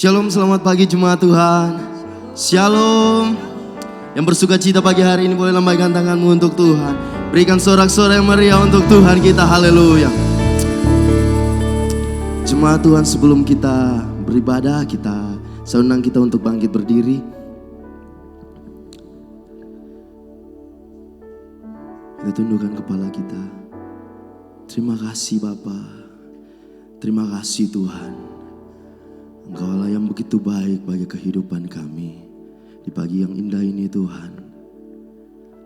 Shalom, selamat pagi jemaat Tuhan. Shalom. Yang bersuka cita pagi hari ini boleh lambaikan tanganmu untuk Tuhan. Berikan sorak-sorai yang meriah untuk Tuhan kita. Haleluya. Jemaat Tuhan, sebelum kita beribadah, saya undang kita untuk bangkit berdiri. Kita tundukkan kepala kita. Terima kasih Bapa. Terima kasih Tuhan. Engkaulah yang begitu baik bagi kehidupan kami. Di pagi yang indah ini Tuhan,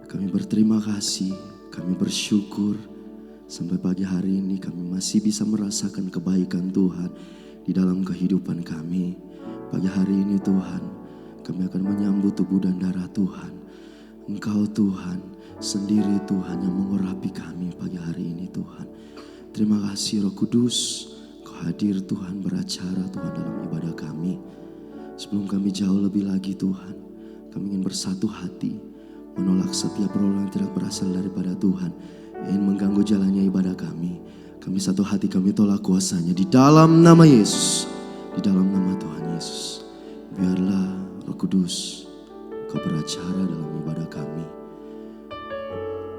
kami berterima kasih, kami bersyukur. Sampai pagi hari ini kami masih bisa merasakan kebaikan Tuhan di dalam kehidupan kami. Pagi hari ini Tuhan, kami akan menyambut tubuh dan darah Tuhan. Engkau Tuhan sendiri Tuhan yang mengurapi kami pagi hari ini Tuhan. Terima kasih Roh Kudus, hadir Tuhan, beracara Tuhan dalam ibadah kami. Sebelum kami jauh lebih lagi Tuhan, kami ingin bersatu hati menolak setiap roh yang tidak berasal daripada Tuhan yang ingin mengganggu jalannya ibadah kami. Kami satu hati, kami tolak kuasanya di dalam nama Yesus, di dalam nama Tuhan Yesus. Biarlah Roh Kudus Kau beracara dalam ibadah kami.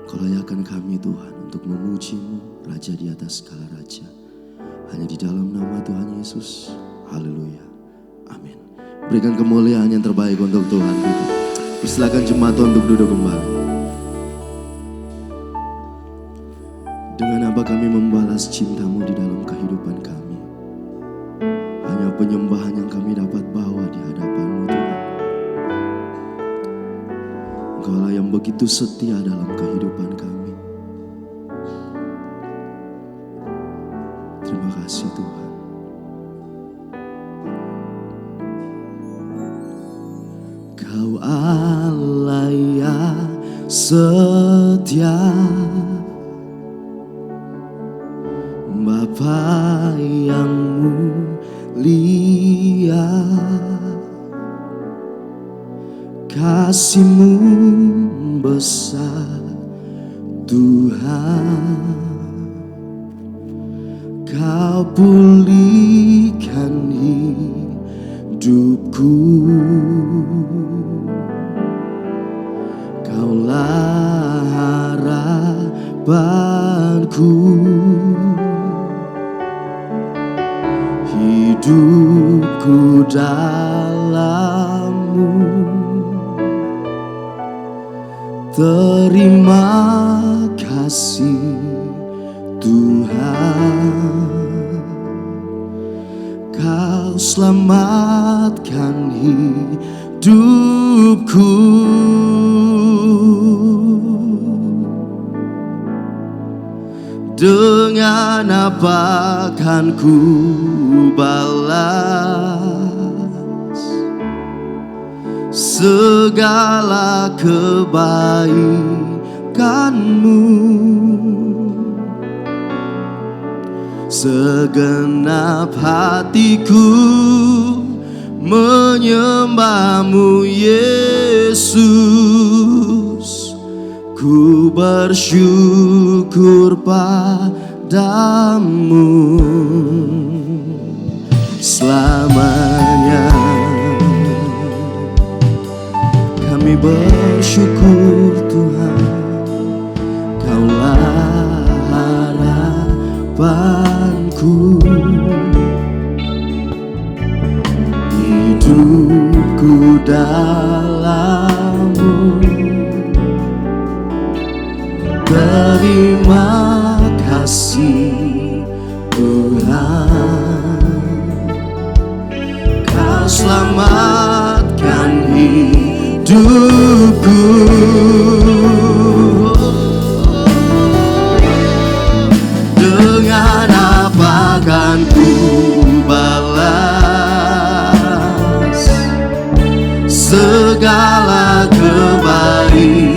Kau layakkan kami Tuhan untuk memuji-Mu, Raja di atas segala raja. Hanya di dalam nama Tuhan Yesus. Haleluya. Amin. Berikan kemuliaan yang terbaik untuk Tuhan kita. Persilakan jemaat Tuhan untuk duduk kembali. Dengan apa kami membalas cinta-Mu di dalam kehidupan kami? Hanya penyembahan yang kami dapat bawa di hadapan-Mu Tuhan. Engkaulah yang begitu setia dalam kehidupan kami. Terima kasih Tuhan. Kau Allah yang setia, Bapa yang mulia, kasih-Mu besar Tuhan. Kau pulihkan hidupku, Kaulah harapanku. Hidupku dalam-Mu, terima kasih Tuhan. Kau selamatkan hidupku. Dengan apa kan ku balas segala kebaikan-Mu? Segenap hatiku menyembah-Mu Yesus. Ku bersyukur padamu selamanya. Kami bersyukur Tuhan, Kaulah harapanku. Hidupku dalam-Mu, terima kasih Tuhan. Kau selamatkan hidupku. Dengan apa kan ku balas segala kebaikan-Mu?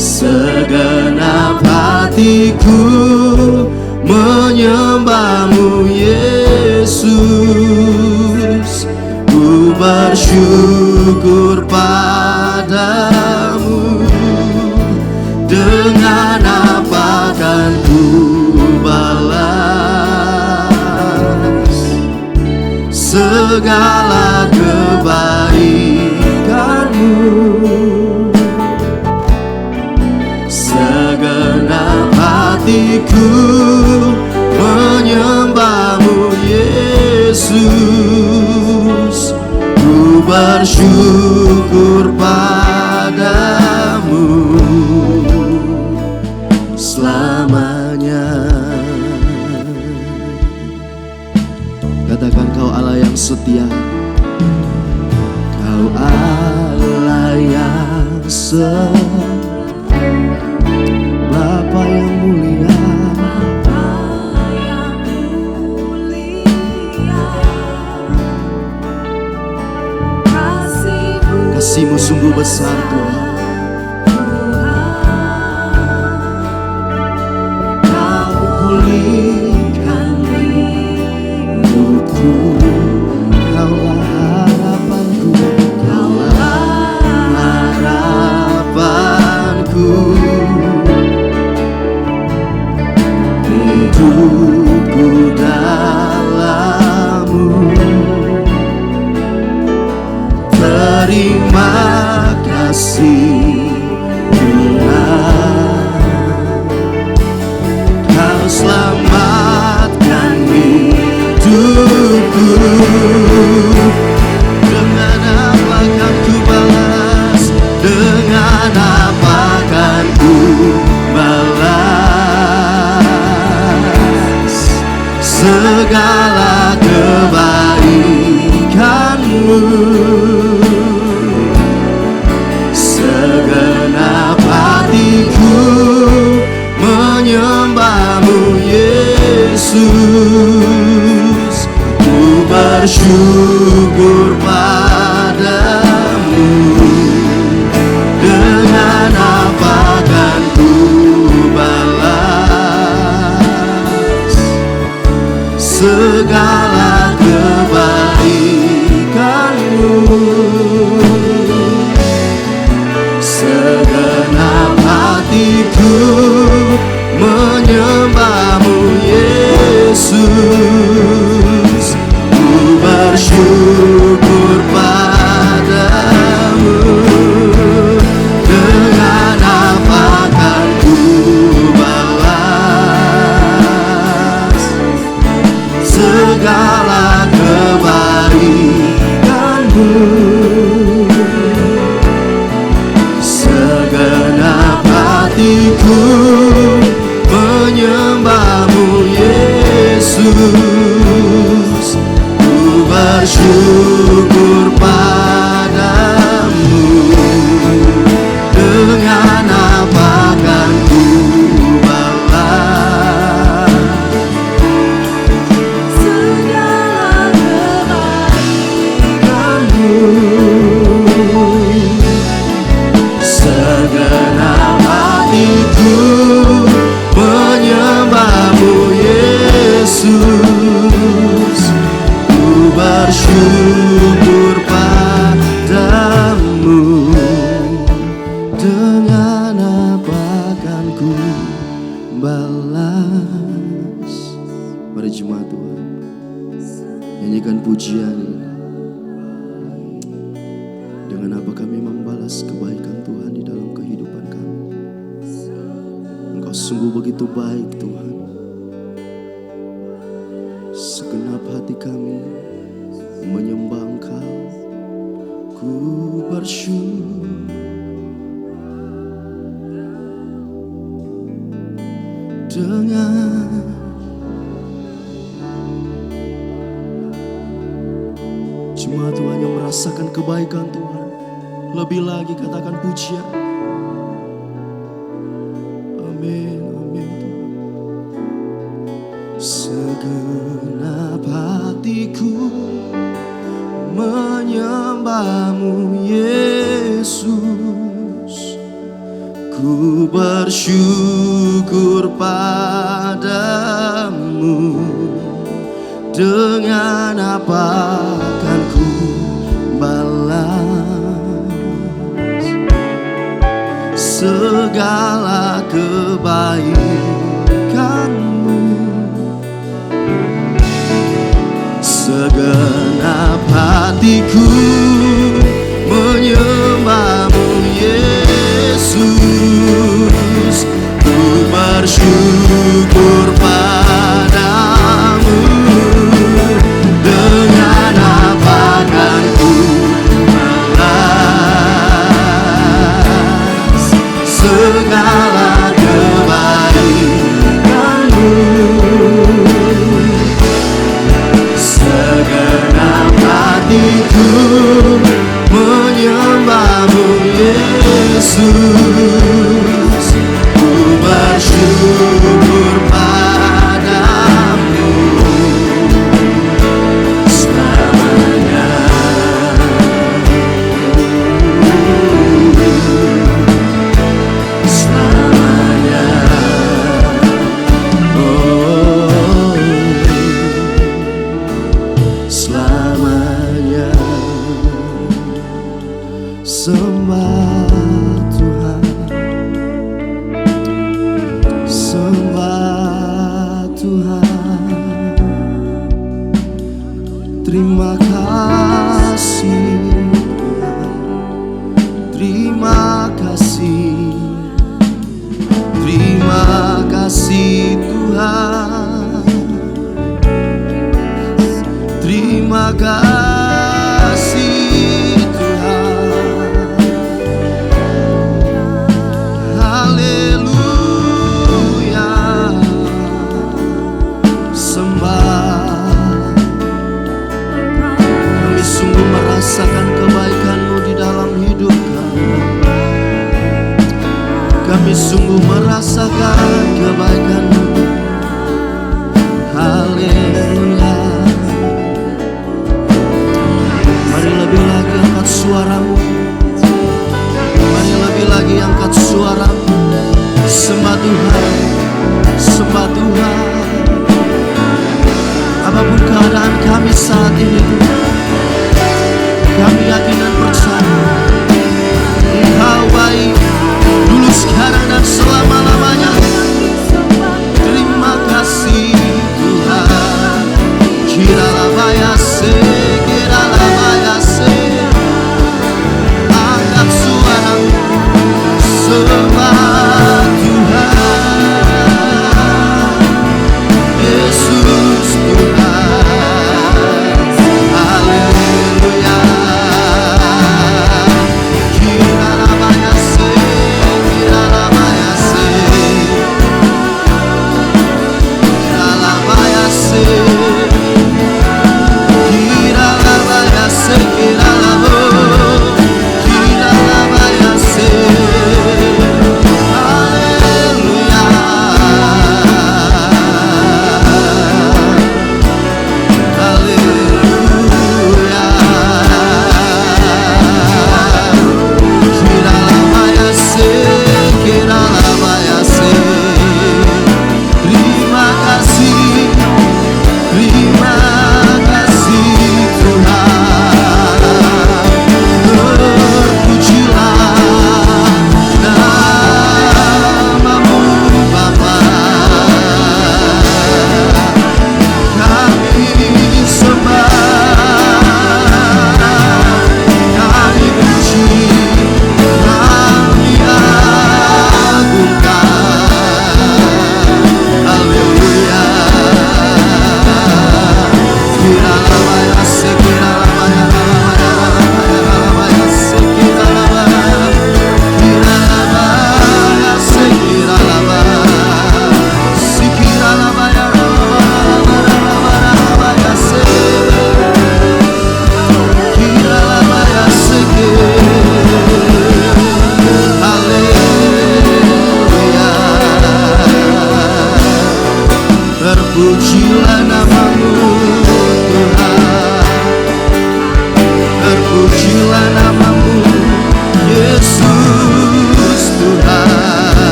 Segenap hatiku menyembah-Mu Yesus. Ku bersyukur padamu. Dengan apa kan ku balas segala kebaikan-Mu. Segenap hatiku menyembah-Mu Yesus, ku bersyukur padamu selamanya. Katakan, Kau Allah yang setia, Kau Allah yang setia, Bapa yang mulia, kasih-Mu sungguh besar Tuhan. Kau pulihkan hidupku, Kaulah harapanku, Kaulah harapanku. Hidupku dalam-Mu, terima kasih Tuhan. Kau selamatkan hidupku. Dengan apa akan ku balas? Dengan apa akan ku balas segala kebaikan-Mu? Segenap hatiku menyembah-Mu Yesus, ku bersyukur padamu. Dengan apa akan ku balas segala kebaikan-Mu? Segenap hatiku menyembah-Mu Yesus, ku bersyukur padamu. Dengan apa akan ku balas segala kebaikan-Mu? Segenap hatiku menyembah-Mu Yesus, ku bersyukur padamu. Dengan apa akan ku balas segala kebaikan-Mu? Segenap hatiku menyembah-Mu Yesus, ku bersyukur padamu. Dengan apa akan ku balas? Mari jemaat Tuhan, nyanyikan pujian ini. Dengan apa kami membalas kebaikan Tuhan di dalam kehidupan kami? Engkau sungguh begitu baik Tuhan. Segenap hati kami menyembah Engkau, ku bersyukur. Dengan jemaat Tuhan yang merasakan kebaikan Tuhan, lebih lagi katakan pujian. Amin, amin Tuhan. Segenap hatiku menyembah-Mu Yesus, ku bersyukur padamu. Dengan apa akan ku balas segala kebaikan-Mu? Segenap hatiku menyembahmu Yesus. Ku bersyukur padamu, dengan apa kan ku balas segala kebaikanmu. Segenap hatiku menyembahmu Yesus. Ku bersyukur padamu selamanya. Selamanya. Oh, selamanya. Sembah Tuhan, sembah Tuhan. Terima kasih Tuhan, terima kasih, terima kasih Tuhan, terima kasih Tuhan. Haleluya. Sembah, kami sungguh merasakan kebaikan-Mu di dalam hidup kami. Kami sungguh merasakan kebaikan-Mu. Haleluya. Mari lebih lagi angkat suaramu. Mari lebih lagi angkat suaramu. Sembah Tuhan, sembah Tuhan. Apapun keadaan kami saat ini, kami yakin dan percaya Engkau baik dulu, sekarang, dan selama-lamanya. Terima kasih Tuhan. Kiralabayase, kiralabayase. Angkat suaramu, sembah Tuhan. Yesus Tuhan. Haleluya. Kiralabayase, kiralabayase.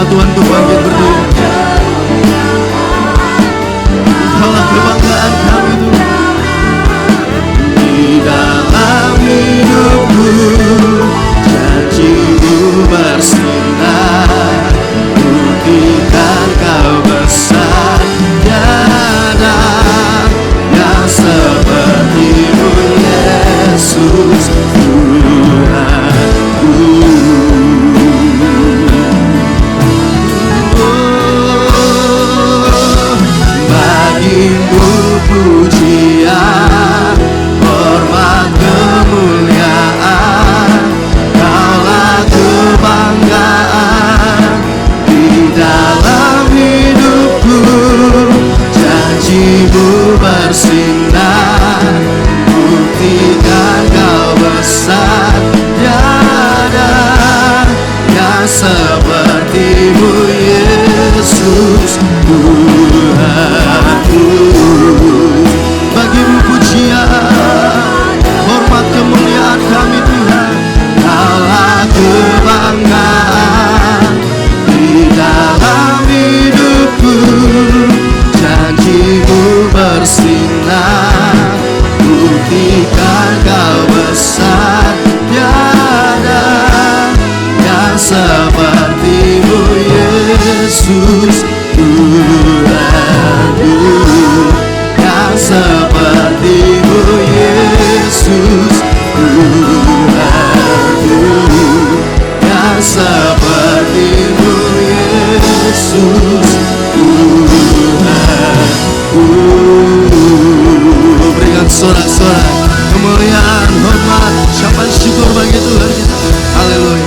Allah Tuhan ku bangkit berdiri. Engkaulah kebanggaan kami Tuhan. Di dalam hidupku janji-Mu bersinar, buktikan Kau besar. Tiada yang seperti-Mu Yesus Tuhanku. Bagimu pujian, hormat kemuliaan, Kaulah kebanggaan di dalam hidupku. Janji-Mu bersinar, buktikan Kau besar. Tiada yang seperti-Mu Yesus Tuhanku. Bagi-Mu pujian, hormat kemuliaan kami Tuhan. Kaulah kebanggaan di dalam hidupku. Janji-Mu bersinar, buktikan Kau besar. Tiada yang seperti-Mu Yesus Tuhanku. Yang seperti-Mu Yesus Tuhanku. Yang seperti-Mu Yesus Tuhanku. Berikan sorak-sorak kemuliaan, hormat, ucapan syukur bagi Tuhan kita. Haleluya.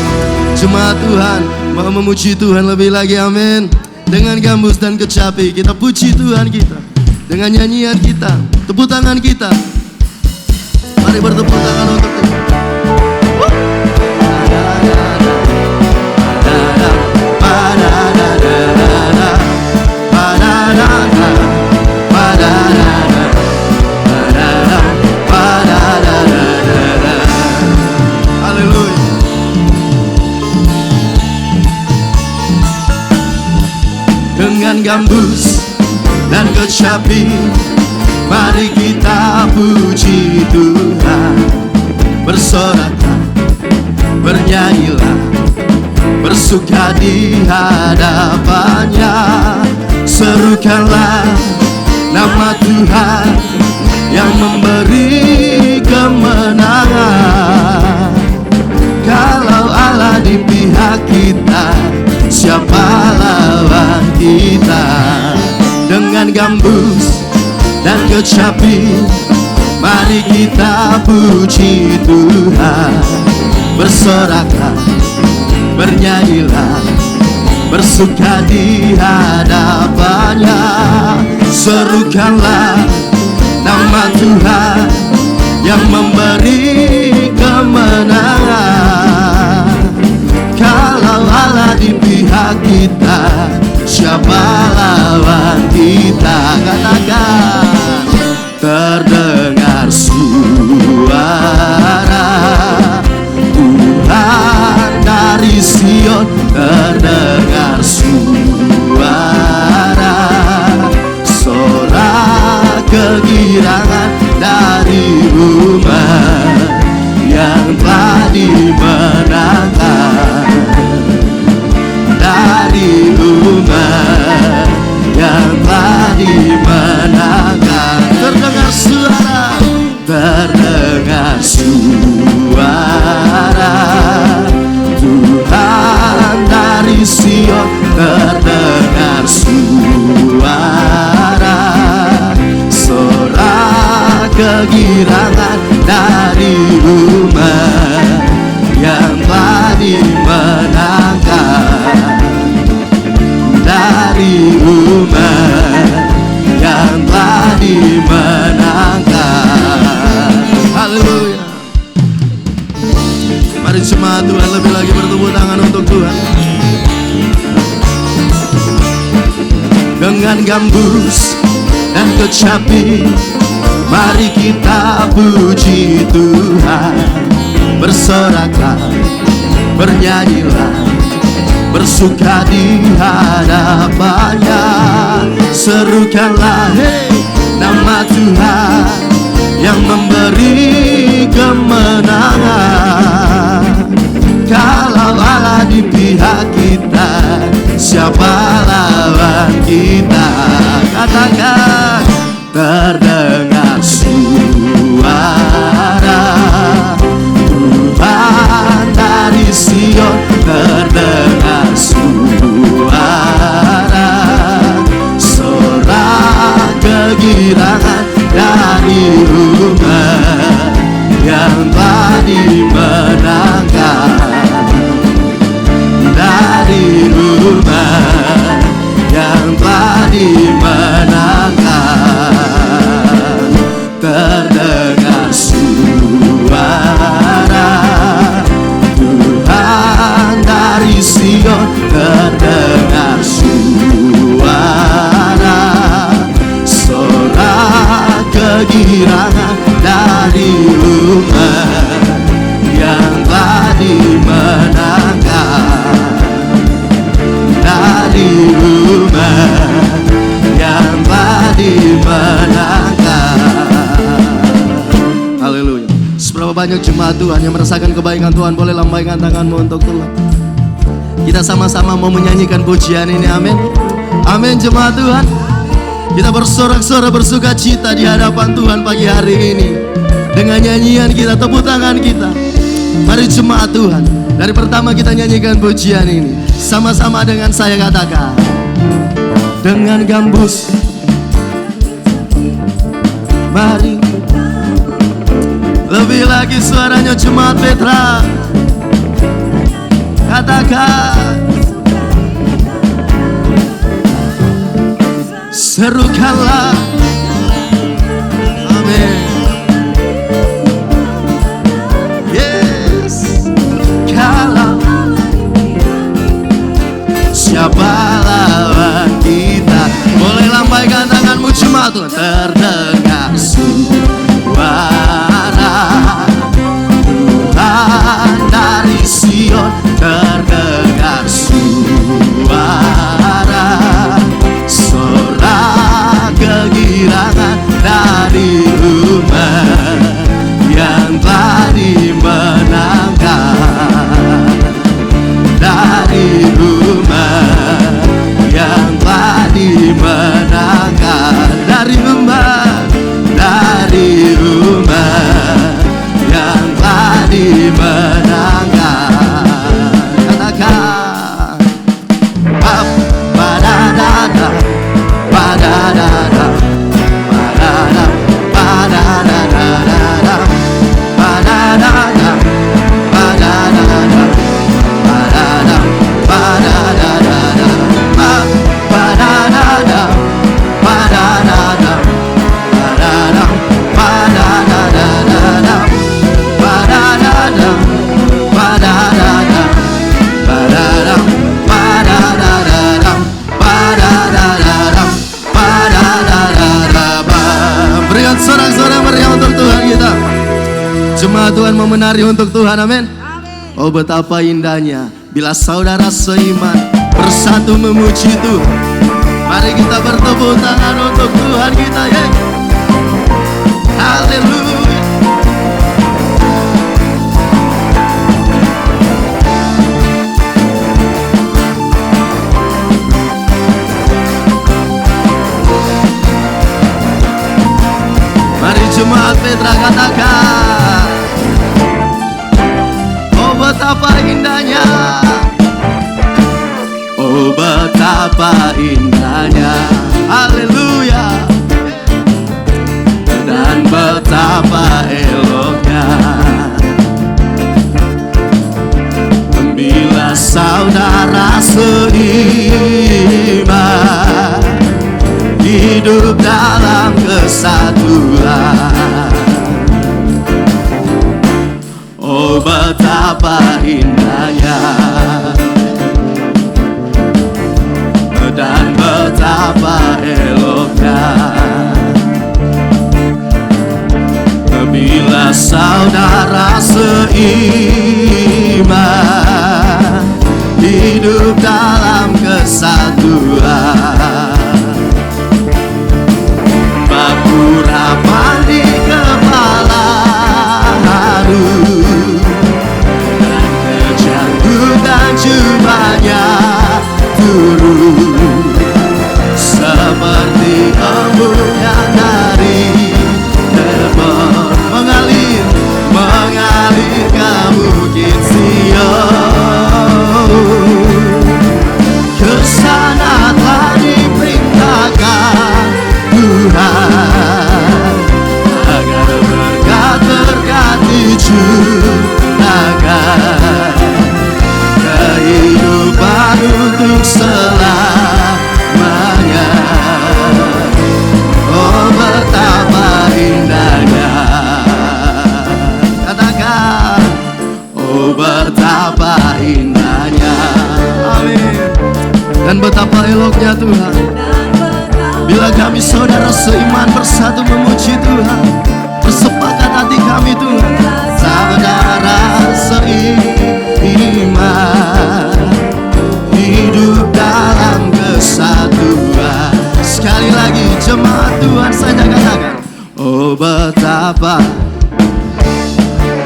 Jemaat Tuhan mau memuji Tuhan lebih lagi, amin. Dengan gambus dan kecapi kita puji Tuhan kita. Dengan nyanyian kita, tepuk tangan kita. Mari bertepuk tangan untuk Tuhan. Dengan gambus dan kecapi mari kita puji Tuhan. Bersoraklah, bernyanyilah, bersuka di hadapannya. Serukanlah nama Tuhan yang memberi kemenangan. Kalau Allah di pihak kita, siapa lawan kita? Dengan gambus dan kecapi mari kita puji Tuhan. Bersoraklah, bernyanyilah, bersuka di hadapannya. Serukanlah nama Tuhan yang memberi kemenangan. Kalau Allah di pihak kita, siapa lawan kita? Katakan. Terdengar suara Tuhan dari Sion, terdengar suara sorak kegirangan dari umat yang telah dimenangkan. Dari umat yang telah dimenangkan. Terdengar suara, terdengar suara Tuhan dari Sion, terdengar suara sorak kegirangan dari umat yang telah dimenangkan. Dari umat yang telah dimenangkan. Haleluya. Mari jemaat Tuhan lebih lagi bertepuk tangan untuk Tuhan. Dengan gambus dan kecapi mari kita puji Tuhan. Bersoraklah, bernyanyilah, bersuara suka di hadapannya. Serukanlah nama Tuhan yang memberi kemenangan. Kalau Allah di pihak kita, siapa lawan kita? Katakan, terdengar suara Tuhan dari Sion, terdengar suara sorak kegirangan dari rumah yang telah dimenangkan, dari rumah yang telah dimenangkan. Terdengar suara Tuhan dari Sion, terdengar suara sorak kegirangan dari rumah yang telah dimenangkan, dari rumah yang telah dimenangkan. Haleluya. Seberapa banyak jemaat Tuhan yang merasakan kebaikan Tuhan, boleh lambaikan tanganmu untuk Tuhan. Kita sama-sama mau menyanyikan pujian ini, amin. Amin jemaat Tuhan. Kita bersorak-sorai bersuka cita di hadapan Tuhan pagi hari ini. Dengan nyanyian kita, tepuk tangan kita. Mari jemaat Tuhan, dari pertama kita nyanyikan pujian ini. Sama-sama dengan saya katakan, dengan gambus mari. Lebih lagi suaranya jemaat Petra. Katakan, serukanlah. Amin. Yes. Kalau siapa lawan kita, boleh lambaikan tanganmu jemaat Tuhan. Terdengar suara Tuhan dari Sion, terdengar suara sorak kegirangan dari rumah yang telah dimenangkan, dari rumah yang telah dimenangkan, dari rumah yang telah dimenangkan. Katakan, padadada, padadada, padadada, padadada, padadada, padadada, padadada, padadada, padadada, padadada, berikan sorak-sorai meriah untuk Tuhan kita. Jemaat Tuhan mau menari untuk Tuhan, amin. Oh betapa indahnya bila saudara seiman bersatu memuji Tuhan. Mari kita bertepuk tangan untuk Tuhan kita, ya. Haleluya. Mari jemaat Petra katakan, oh betapa indahnya, oh betapa indahnya, haleluya. Dan betapa eloknya bila saudara seiman hidup dalam kesatuan. Oh betapa indahnya dan betapa eloknya bila saudara seiman hidup dalam turun seperti embun yang dari Hermon mengalir ke bukit Sion. Kesana telah diperintahkan Tuhan agar berkat-berkat dicurahkan, kehidupan untuk selamanya. Oh betapa indahnya, katakan, oh betapa indahnya. Amin. Dan betapa eloknya Tuhan bila kami saudara seiman bersatu memuji Tuhan, bersepakat hati kami Tuhan, saudara seiman hidup dalam kesatuan. Sekali lagi jemaat Tuhan saja katakan, oh betapa,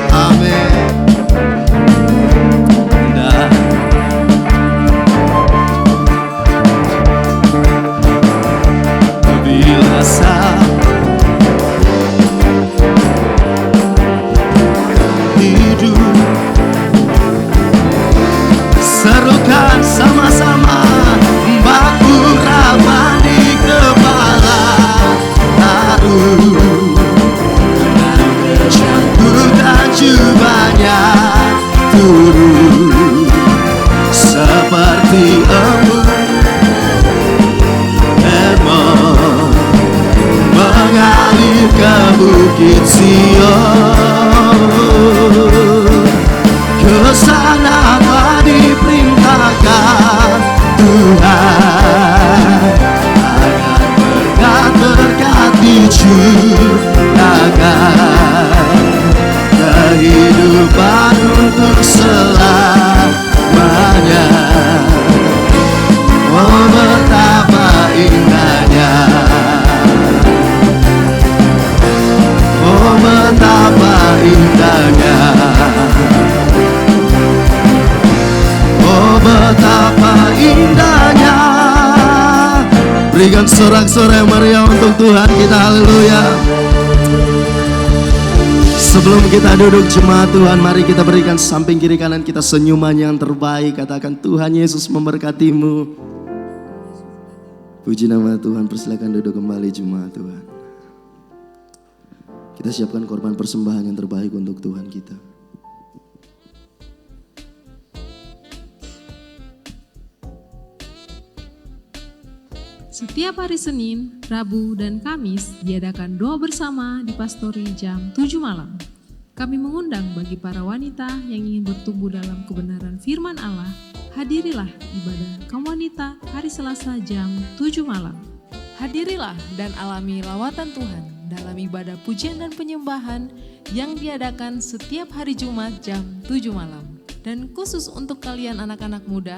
amin, indah. Bila hidup, serukan sama-sama, baku raban di kepala, taruh jangkutan jubahnya turun seperti embun Hermon mengalir ke bukit Sion. Kesana telah diperintahkan Tuhan agar berkat-berkat dicurahkan, kehidupan untuk selamanya. Oh betapa indahnya, oh betapa indahnya, oh betapa indahnya. Berikan sorak-sorai meriah untuk Tuhan kita, haleluya. Sebelum kita duduk jemaat Tuhan, mari kita berikan samping kiri kanan kita senyuman yang terbaik. Katakan, Tuhan Yesus memberkatimu. Puji nama Tuhan, persilakan duduk kembali jemaat Tuhan. Kita siapkan korban persembahan yang terbaik untuk Tuhan kita. Setiap hari Senin, Rabu, dan Kamis diadakan doa bersama di Pastori jam 7 malam. Kami mengundang bagi para wanita yang ingin bertumbuh dalam kebenaran firman Allah, hadirilah ibadah kaum wanita hari Selasa jam 7 malam. Hadirilah dan alami lawatan Tuhan dalam ibadah pujian dan penyembahan yang diadakan setiap hari Jumat jam 7 malam. Dan khusus untuk kalian anak-anak muda,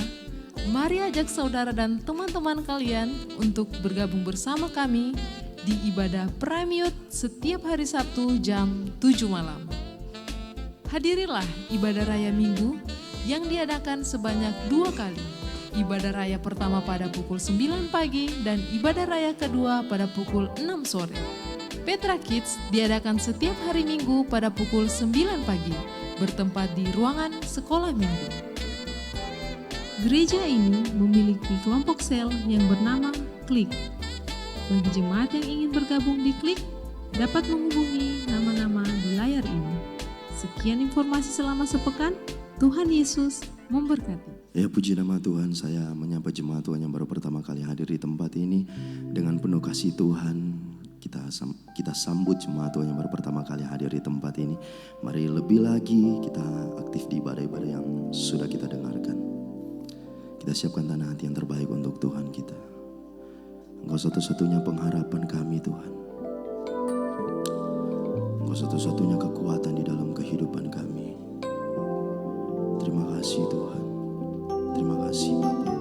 mari ajak saudara dan teman-teman kalian untuk bergabung bersama kami di ibadah Prime Youth setiap hari Sabtu jam 7 malam. Hadirilah ibadah raya Minggu yang diadakan sebanyak 2 kali. Ibadah raya pertama pada pukul 9 pagi dan ibadah raya kedua pada pukul 6 sore. Petra Kids diadakan setiap hari Minggu pada pukul 9 pagi, bertempat di ruangan sekolah minggu. Gereja ini memiliki kelompok sel yang bernama Klik. Bagi jemaat yang ingin bergabung di Klik, dapat menghubungi nama-nama di layar ini. Sekian informasi selama sepekan. Tuhan Yesus memberkati. Ya, puji nama Tuhan, saya menyapa jemaat Tuhan yang baru pertama kali hadir di tempat ini. Dengan penuh kasih Tuhan, kita sambut jemaat Tuhan yang baru pertama kali hadir di tempat ini. Mari lebih lagi kita aktif di ibadah-ibadah yang sudah kita dengarkan. Kita siapkan tanah hati yang terbaik untuk Tuhan kita. Engkau satu-satunya pengharapan kami Tuhan. Engkau satu-satunya kekuatan di dalam kehidupan kami. Terima kasih Tuhan. Terima kasih Bapa.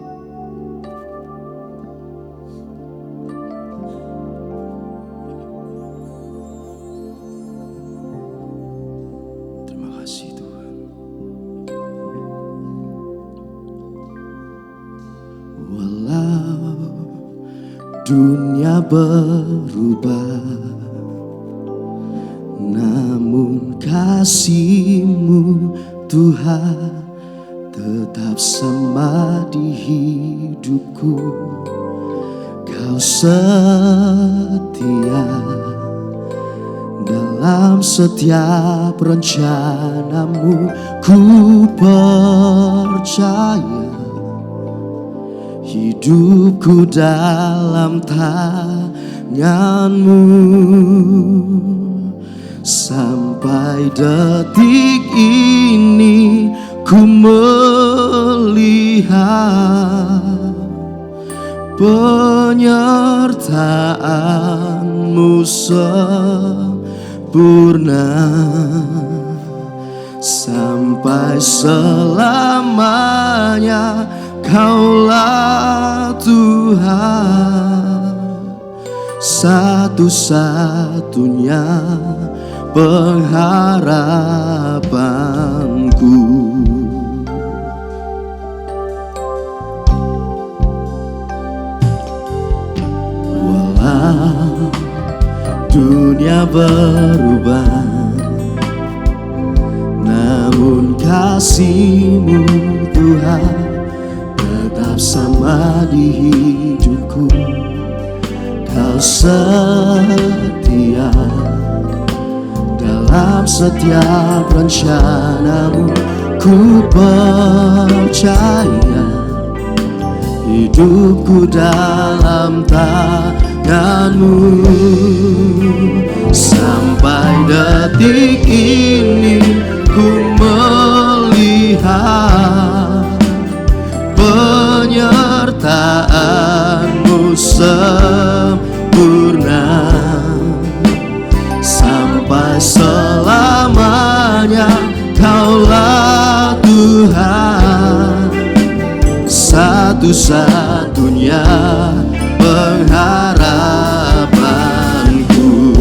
Terima kasih Tuhan. Dunia berubah, namun kasih-Mu Tuhan tetap sama di hidupku. Kau setia dalam setiap rencana-Mu. Ku percaya hidupku dalam tangan-Mu. Sampai detik ini ku melihat penyertaan-Mu sempurna. Sampai selamanya Kaulah Tuhan, satu-satunya pengharapanku. Walau dunia berubah, namun kasih-Mu Tuhan tetap sama di hidupku. Kau setia dalam setiap rencana-Mu. Ku percaya hidupku dalam tangan-Mu. Sampai detik ini ku melihat penyertaan-Mu sempurna. Sampai selamanya Kaulah Tuhan, satu-satunya pengharapanku.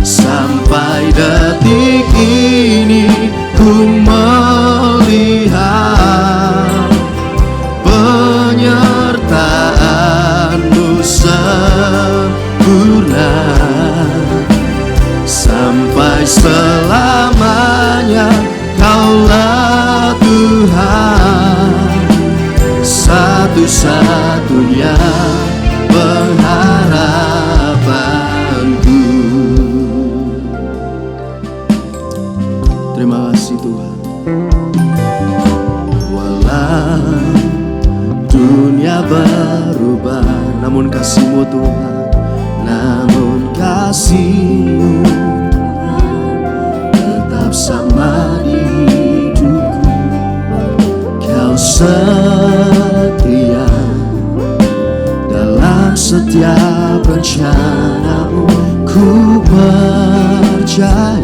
Sampai detik ini ku melihat penyertaan-Mu sempurna. Sampai selamanya Kaulah Tuhan, satu-satunya pengharapanku. Terima kasih Tuhan. Walau dunia berubah, namun kasih-Mu Tuhan, namun kasih-Mu tetap sama di hidupku. Kau setia dalam setiap rencana-Mu. Ku percaya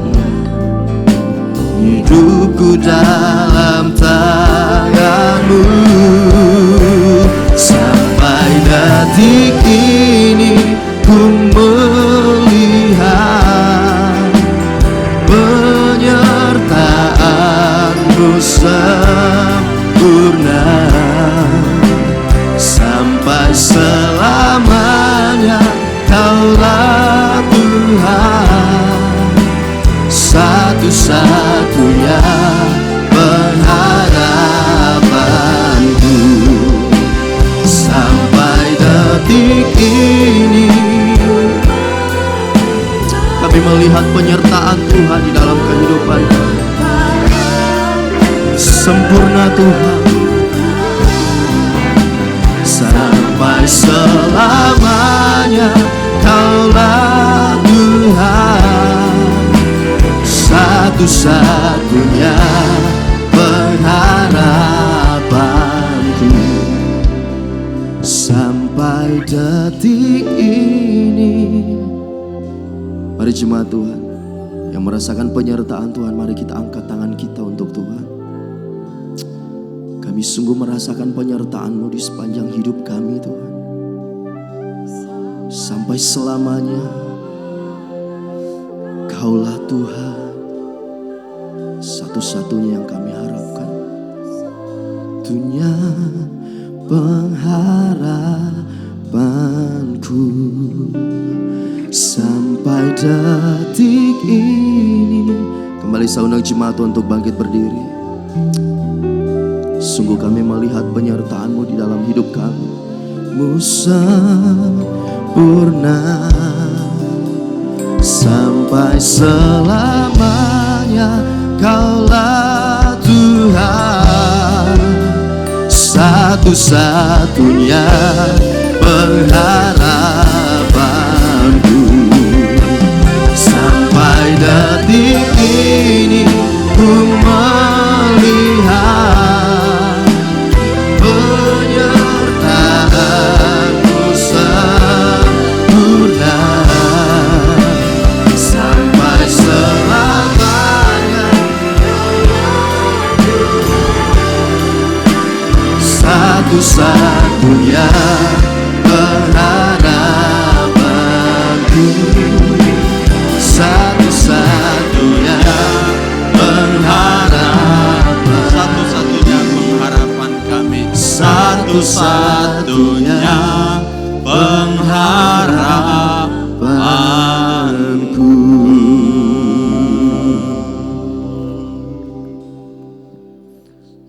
hidupku dalam tangan-Mu. Sampai detik ini ku melihat penyertaan-Mu sempurna. Sampai selamanya Kaulah Tuhan, satu-satunya pengharapanku. Sampai detik ini kami melihat penyertaan Tuhan di dalam kehidupan kami. Sempurna Tuhan. Sampai selamanya Kaulah Tuhan, satu-satunya pengharapanku. Sampai detik ini. Mari jemaat Tuhan yang merasakan penyertaan Tuhan, mari kita angkat tangan kita untuk Tuhan. Kami sungguh merasakan penyertaan-Mu di sepanjang hidup kami Tuhan. Sampai selamanya Kaulah Tuhan, satu-satunya yang kami harapkan. Dunia pengharapan hidupku sampai detik ini. Kembali saya undang jemaat untuk bangkit berdiri. Sungguh kami melihat penyertaan-Mu di dalam hidup kami. Mu sempurna sampai selamanya. Kaulah Tuhan, satu-satunya pengharapanku. Sampai detik ini ku melihat penyertaan-Mu sempurna sampai selamanya. Satu-satunya pengharapanku, satu-satunya pengharapan, satu-satunya pengharapan kami, satu-satunya pengharapanku.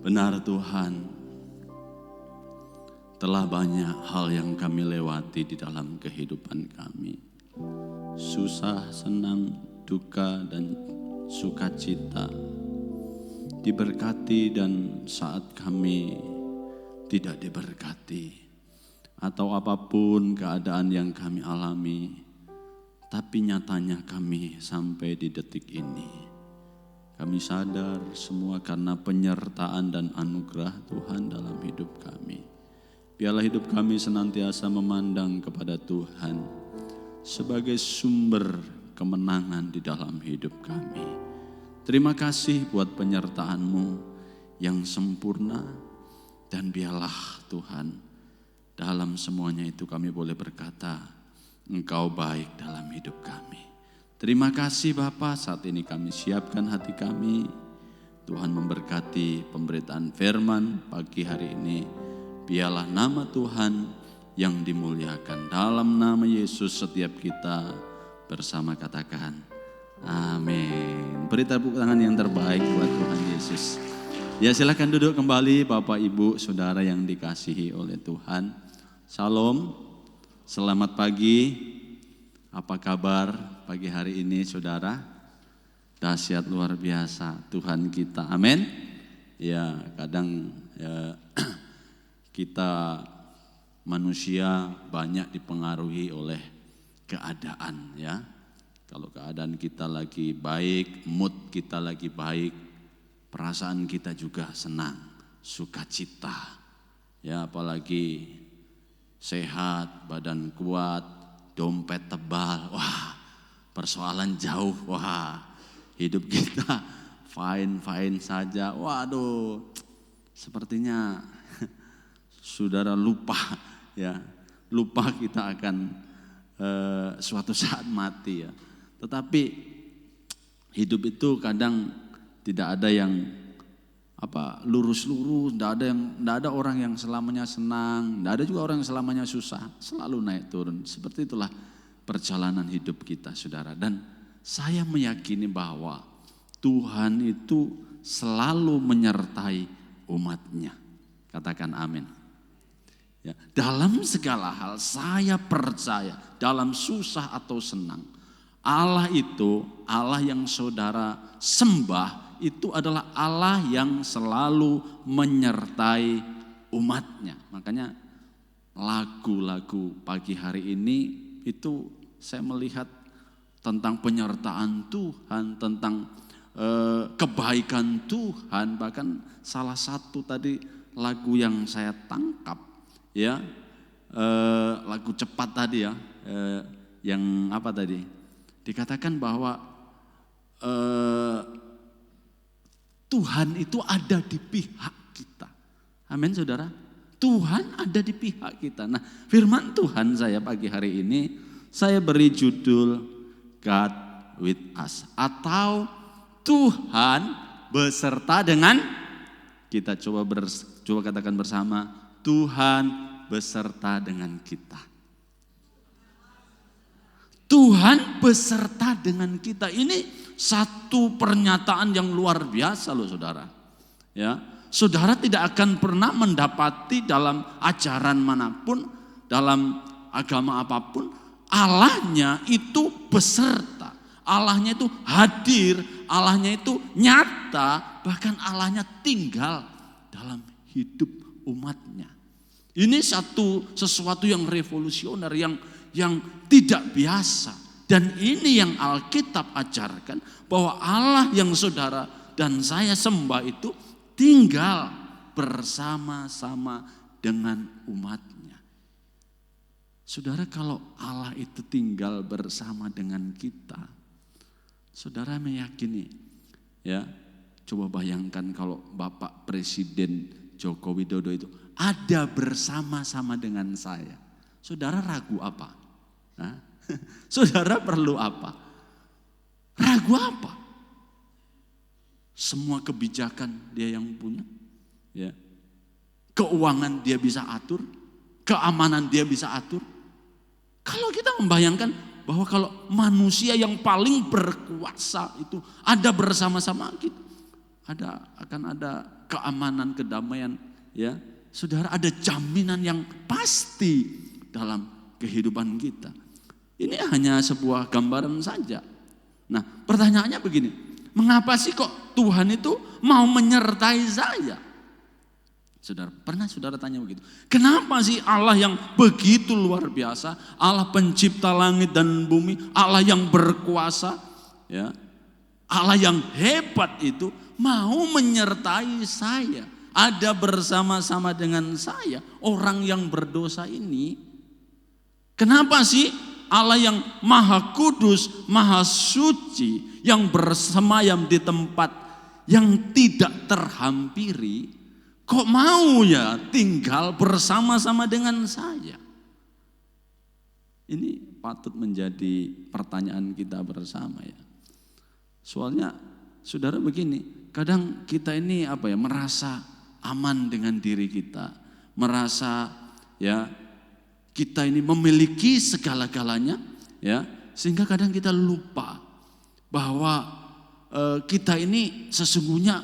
Benar Tuhan, telah banyak hal yang kami lewati di dalam kehidupan kami. Susah, senang, duka, dan sukacita. Diberkati dan saat kami tidak diberkati. Atau apapun keadaan yang kami alami. Tapi nyatanya kami sampai di detik ini. Kami sadar semua karena penyertaan dan anugerah Tuhan dalam hidup kami. Biarlah hidup kami senantiasa memandang kepada Tuhan sebagai sumber kemenangan di dalam hidup kami. Terima kasih buat penyertaan-Mu yang sempurna, dan biarlah Tuhan dalam semuanya itu kami boleh berkata, Engkau baik dalam hidup kami. Terima kasih Bapa, saat ini kami siapkan hati kami. Tuhan memberkati pemberitaan firman pagi hari ini. Biarlah nama Tuhan yang dimuliakan. Dalam nama Yesus setiap kita bersama katakan amin. Beri tepuk tangan yang terbaik buat Tuhan Yesus. Ya, silakan duduk kembali Bapak Ibu Saudara yang dikasihi oleh Tuhan. Salam, selamat pagi. Apa kabar pagi hari ini saudara? Dahsyat luar biasa Tuhan kita, amin. Ya, kadang kita manusia banyak dipengaruhi oleh keadaan ya. Kalau keadaan kita lagi baik, mood kita lagi baik, perasaan kita juga senang, sukacita. Ya, apalagi sehat, badan kuat, dompet tebal, wah persoalan jauh, wah hidup kita fine saja. Waduh, sepertinya saudara lupa ya, lupa kita akan suatu saat mati ya. Tetapi hidup itu kadang tidak ada yang lurus-lurus, tidak ada orang yang selamanya senang, tidak ada juga orang yang selamanya susah, selalu naik turun. Seperti itulah perjalanan hidup kita saudara. Dan saya meyakini bahwa Tuhan itu selalu menyertai umatnya. Katakan amin. Ya, dalam segala hal saya percaya, dalam susah atau senang, Allah itu, Allah yang saudara sembah, itu adalah Allah yang selalu menyertai umatnya. Makanya lagu-lagu pagi hari ini itu saya melihat tentang penyertaan Tuhan, tentang kebaikan Tuhan. Bahkan salah satu tadi lagu yang saya tangkap ya, lagu cepat tadi ya, yang apa tadi? Dikatakan bahwa Tuhan itu ada di pihak kita. Amin saudara. Tuhan ada di pihak kita. Nah, firman Tuhan saya pagi hari ini saya beri judul God with us, atau Tuhan beserta dengan kita. Coba katakan bersama, Tuhan beserta dengan kita. Tuhan beserta dengan kita. Ini satu pernyataan yang luar biasa loh saudara. Ya, saudara tidak akan pernah mendapati dalam ajaran manapun, dalam agama apapun, Allahnya itu beserta. Allahnya itu hadir, Allahnya itu nyata, bahkan Allahnya tinggal dalam hidup umatnya. Ini sesuatu yang revolusioner, yang tidak biasa. Dan ini yang Alkitab ajarkan, bahwa Allah yang saudara dan saya sembah itu tinggal bersama-sama dengan umatnya. Saudara, kalau Allah itu tinggal bersama dengan kita, saudara meyakini, ya, coba bayangkan kalau Bapak Presiden Joko Widodo itu ada bersama-sama dengan saya. Saudara ragu apa? Hah? Saudara perlu apa? Ragu apa? Semua kebijakan dia yang punya, ya. Keuangan dia bisa atur, keamanan dia bisa atur. Kalau kita membayangkan bahwa kalau manusia yang paling berkuasa itu ada bersama-sama kita, akan ada keamanan, kedamaian, ya. Saudara, ada jaminan yang pasti dalam kehidupan kita. Ini hanya sebuah gambaran saja. Nah, pertanyaannya begini, mengapa sih kok Tuhan itu mau menyertai saya? Saudara, pernah saudara tanya begitu? Kenapa sih Allah yang begitu luar biasa, Allah pencipta langit dan bumi, Allah yang berkuasa, ya, Allah yang hebat itu mau menyertai saya, ada bersama-sama dengan saya, orang yang berdosa ini? Kenapa sih Allah yang maha kudus, maha suci, yang bersemayam di tempat yang tidak terhampiri, kok mau ya tinggal bersama-sama dengan saya? Ini patut menjadi pertanyaan kita bersama ya. Soalnya saudara begini, kadang kita ini merasa aman dengan diri kita, merasa ya kita ini memiliki segala-galanya, ya, sehingga kadang kita lupa bahwa kita ini sesungguhnya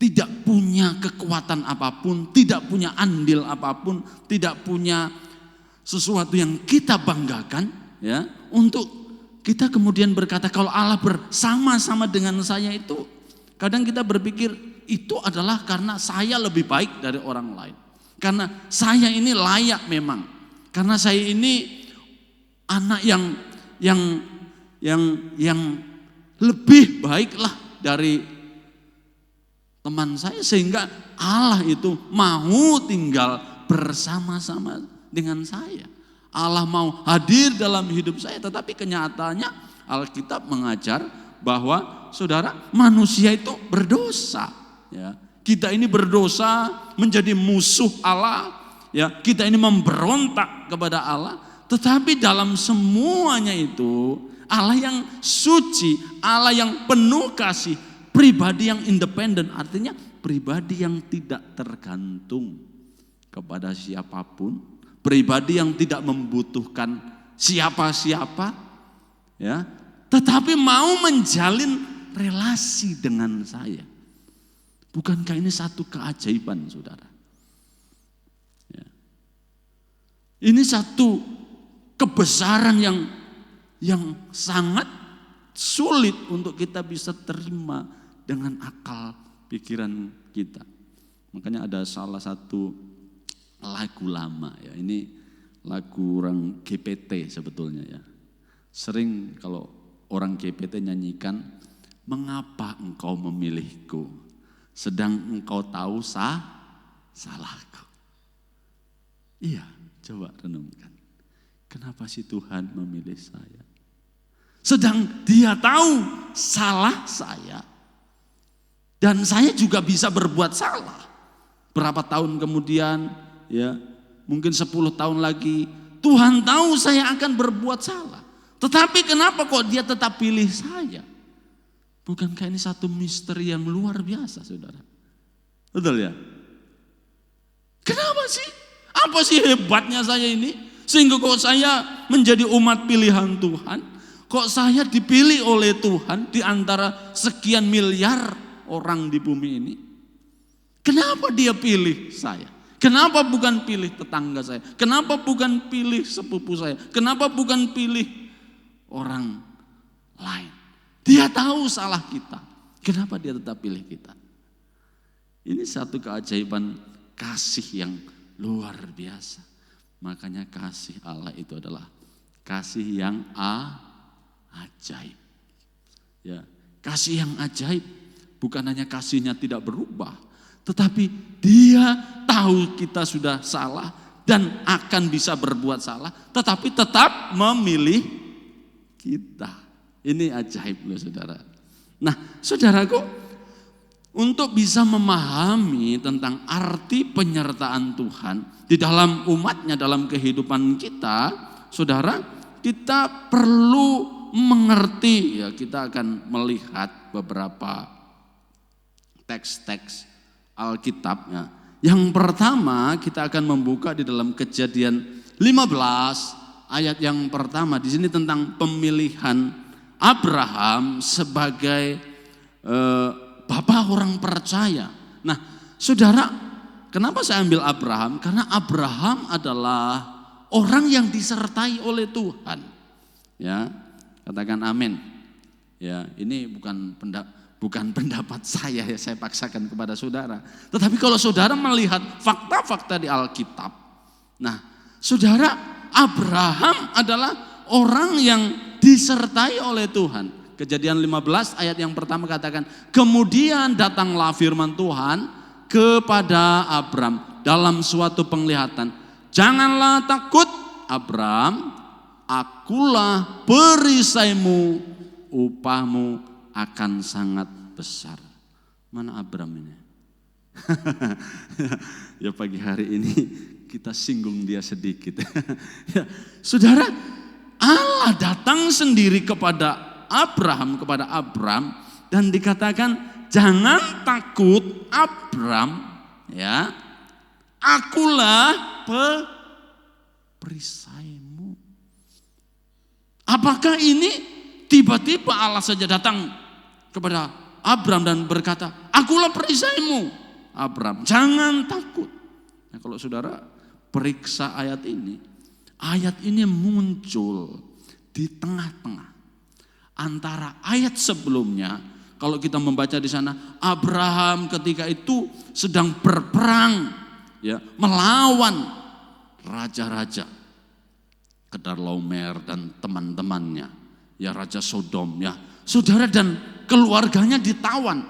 tidak punya kekuatan apapun, tidak punya andil apapun, tidak punya sesuatu yang kita banggakan, ya, untuk kita kemudian berkata kalau Allah bersama-sama dengan saya itu, kadang kita berpikir itu adalah karena saya lebih baik dari orang lain. Karena saya ini layak memang. Karena saya ini anak yang lebih baiklah dari teman saya, sehingga Allah itu mau tinggal bersama-sama dengan saya. Allah mau hadir dalam hidup saya, tetapi kenyataannya Alkitab mengajar bahwa saudara, manusia itu berdosa, ya. Kita ini berdosa, menjadi musuh Allah, ya. Kita ini memberontak kepada Allah, tetapi dalam semuanya itu Allah yang suci, Allah yang penuh kasih, pribadi yang independen, artinya pribadi yang tidak tergantung kepada siapapun, pribadi yang tidak membutuhkan siapa-siapa, ya, tetapi mau menjalin relasi dengan saya. Bukankah ini satu keajaiban, saudara? Ya. Ini satu kebesaran yang sangat sulit untuk kita bisa terima dengan akal pikiran kita. Makanya ada salah satu lagu lama, ya, ini lagu orang GPT sebetulnya, ya. Sering kalau orang GPT nyanyikan, mengapa engkau memilihku? Sedang engkau tahu salahku. Iya, coba renungkan. Kenapa sih Tuhan memilih saya? Sedang Dia tahu salah saya. Dan saya juga bisa berbuat salah. Berapa tahun kemudian, ya, mungkin 10 tahun lagi, Tuhan tahu saya akan berbuat salah. Tetapi kenapa kok Dia tetap pilih saya? Bukankah ini satu misteri yang luar biasa, saudara? Betul ya? Kenapa sih? Apa sih hebatnya saya ini? Sehingga kok saya menjadi umat pilihan Tuhan? Kok saya dipilih oleh Tuhan di antara sekian miliar orang di bumi ini? Kenapa dia pilih saya? Kenapa bukan pilih tetangga saya? Kenapa bukan pilih sepupu saya? Kenapa bukan pilih orang lain? Dia tahu salah kita. Kenapa dia tetap pilih kita? Ini satu keajaiban kasih yang luar biasa. Makanya kasih Allah itu adalah kasih yang ajaib. Ya, kasih yang ajaib bukan hanya kasihnya tidak berubah, tetapi dia tahu kita sudah salah dan akan bisa berbuat salah, tetapi tetap memilih kita. Ini ajaib loh saudara. Nah saudaraku, untuk bisa memahami tentang arti penyertaan Tuhan di dalam umatnya, dalam kehidupan kita, saudara, kita perlu mengerti, ya kita akan melihat beberapa teks-teks Alkitab. Ya. Yang pertama kita akan membuka di dalam Kejadian 15 ayat yang pertama. Di sini tentang pemilihan Abraham sebagai bapak orang percaya. Nah, saudara, kenapa saya ambil Abraham? Karena Abraham adalah orang yang disertai oleh Tuhan. Ya, katakan amin. Ya, ini bukan pendapat saya ya, saya paksakan kepada saudara. Tetapi kalau saudara melihat fakta-fakta di Alkitab, nah, saudara, Abraham adalah orang yang disertai oleh Tuhan. Kejadian 15 ayat yang pertama katakan, kemudian datanglah firman Tuhan kepada Abram dalam suatu penglihatan. Janganlah takut Abram, akulah perisaimu, upahmu akan sangat besar. Mana Abram ini? Ya pagi hari ini kita singgung dia sedikit. Ya, saudara, Allah datang sendiri kepada Abram dan dikatakan jangan takut Abram, ya, akulah perisaimu. Apakah ini tiba-tiba Allah saja datang kepada Abram dan berkata, akulah perisaimu, Abram, jangan takut. Nah, kalau saudara periksa ayat ini muncul di tengah-tengah antara ayat sebelumnya. Kalau kita membaca di sana, Abraham ketika itu sedang berperang, ya, melawan raja-raja Kedorlaomer dan teman-temannya, ya, Raja Sodom, ya, saudara, dan keluarganya ditawan.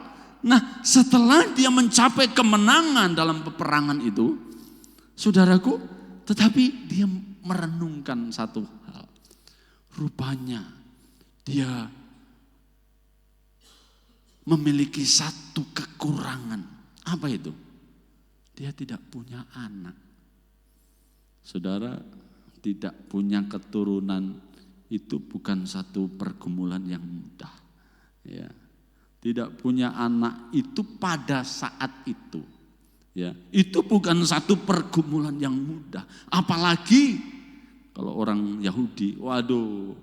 Nah, setelah dia mencapai kemenangan dalam peperangan itu, saudaraku, tetapi dia merenungkan satu hal. Rupanya dia memiliki satu kekurangan. Apa itu? Dia tidak punya anak. Saudara, tidak punya keturunan itu bukan satu pergumulan yang mudah. Ya. Tidak punya anak itu pada saat itu, ya, itu bukan satu pergumulan yang mudah. Apalagi kalau orang Yahudi, waduh,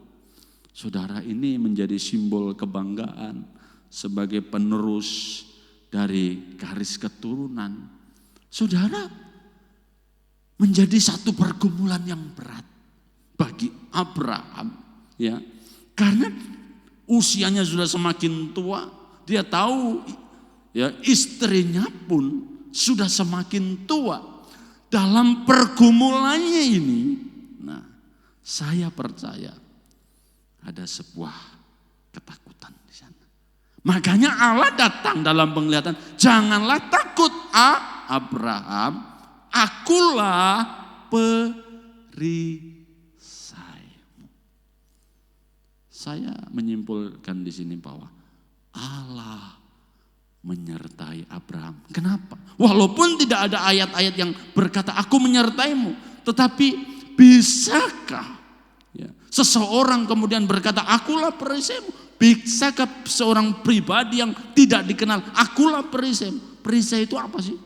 saudara, ini menjadi simbol kebanggaan sebagai penerus dari garis keturunan. Saudara, menjadi satu pergumulan yang berat bagi Abraham, ya, karena usianya sudah semakin tua. Dia tahu, ya, istrinya pun sudah semakin tua. Dalam pergumulannya ini, nah, saya percaya ada sebuah ketakutan di sana. Makanya Allah datang dalam penglihatan, janganlah takut Abraham, akulah perisaimu. Saya menyimpulkan di sini bahwa Allah menyertai Abraham. Kenapa? Walaupun tidak ada ayat-ayat yang berkata aku menyertaimu, tetapi bisakah, ya, seseorang kemudian berkata akulah perisaimu? Bisakah seorang pribadi yang tidak dikenal akulah perisaimu? Perisai itu apa sih?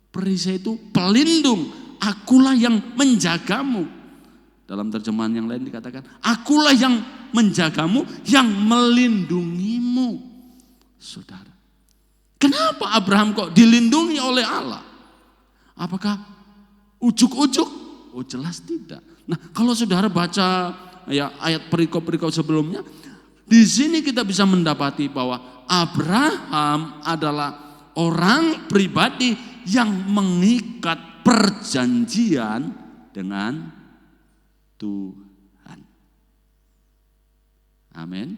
Perisai itu pelindung, akulah yang menjagamu. Dalam terjemahan yang lain dikatakan, akulah yang menjagamu, yang melindungimu. Saudara, kenapa Abraham kok dilindungi oleh Allah? Apakah ujuk-ujuk? Oh jelas tidak. Nah kalau saudara baca ya ayat perikop-perikop sebelumnya, di sini kita bisa mendapati bahwa Abraham adalah orang pribadi yang mengikat perjanjian dengan Tuhan. Amin.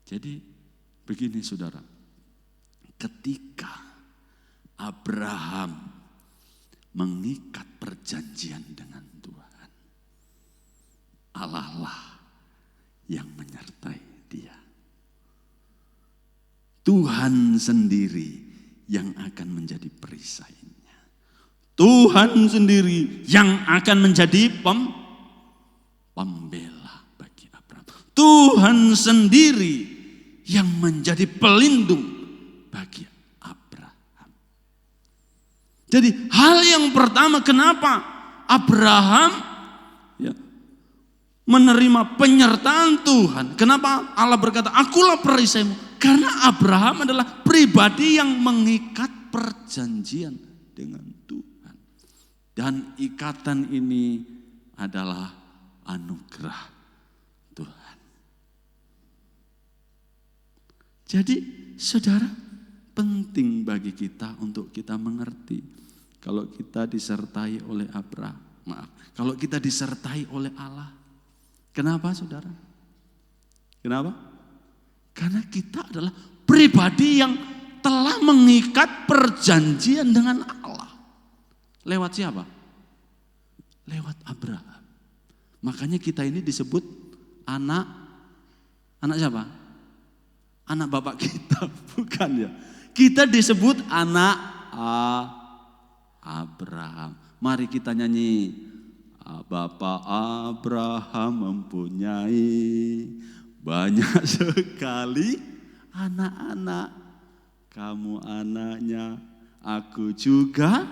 Jadi begini saudara, ketika Abraham mengikat perjanjian dengan Tuhan, Allah lah yang menyertai dia. Tuhan sendiri yang akan menjadi perisainya. Tuhan sendiri yang akan menjadi pembela bagi Abraham. Tuhan sendiri yang menjadi pelindung bagi Abraham. Jadi hal yang pertama kenapa Abraham menerima penyertaan Tuhan. Kenapa Allah berkata, akulah perisaimu? Karena Abraham adalah pribadi yang mengikat perjanjian dengan Tuhan. Dan ikatan ini adalah anugerah Tuhan. Jadi saudara, penting bagi kita untuk kita mengerti kalau kita disertai oleh kalau kita disertai oleh Allah. Kenapa saudara? Kenapa? Karena kita adalah pribadi yang telah mengikat perjanjian dengan Allah. Lewat siapa? Lewat Abraham. Makanya kita ini disebut anak siapa? Anak bapak kita, bukan ya? Kita disebut anak Abraham. Mari kita nyanyi. Bapak Abraham mempunyai banyak sekali anak-anak. Kamu anaknya, aku juga.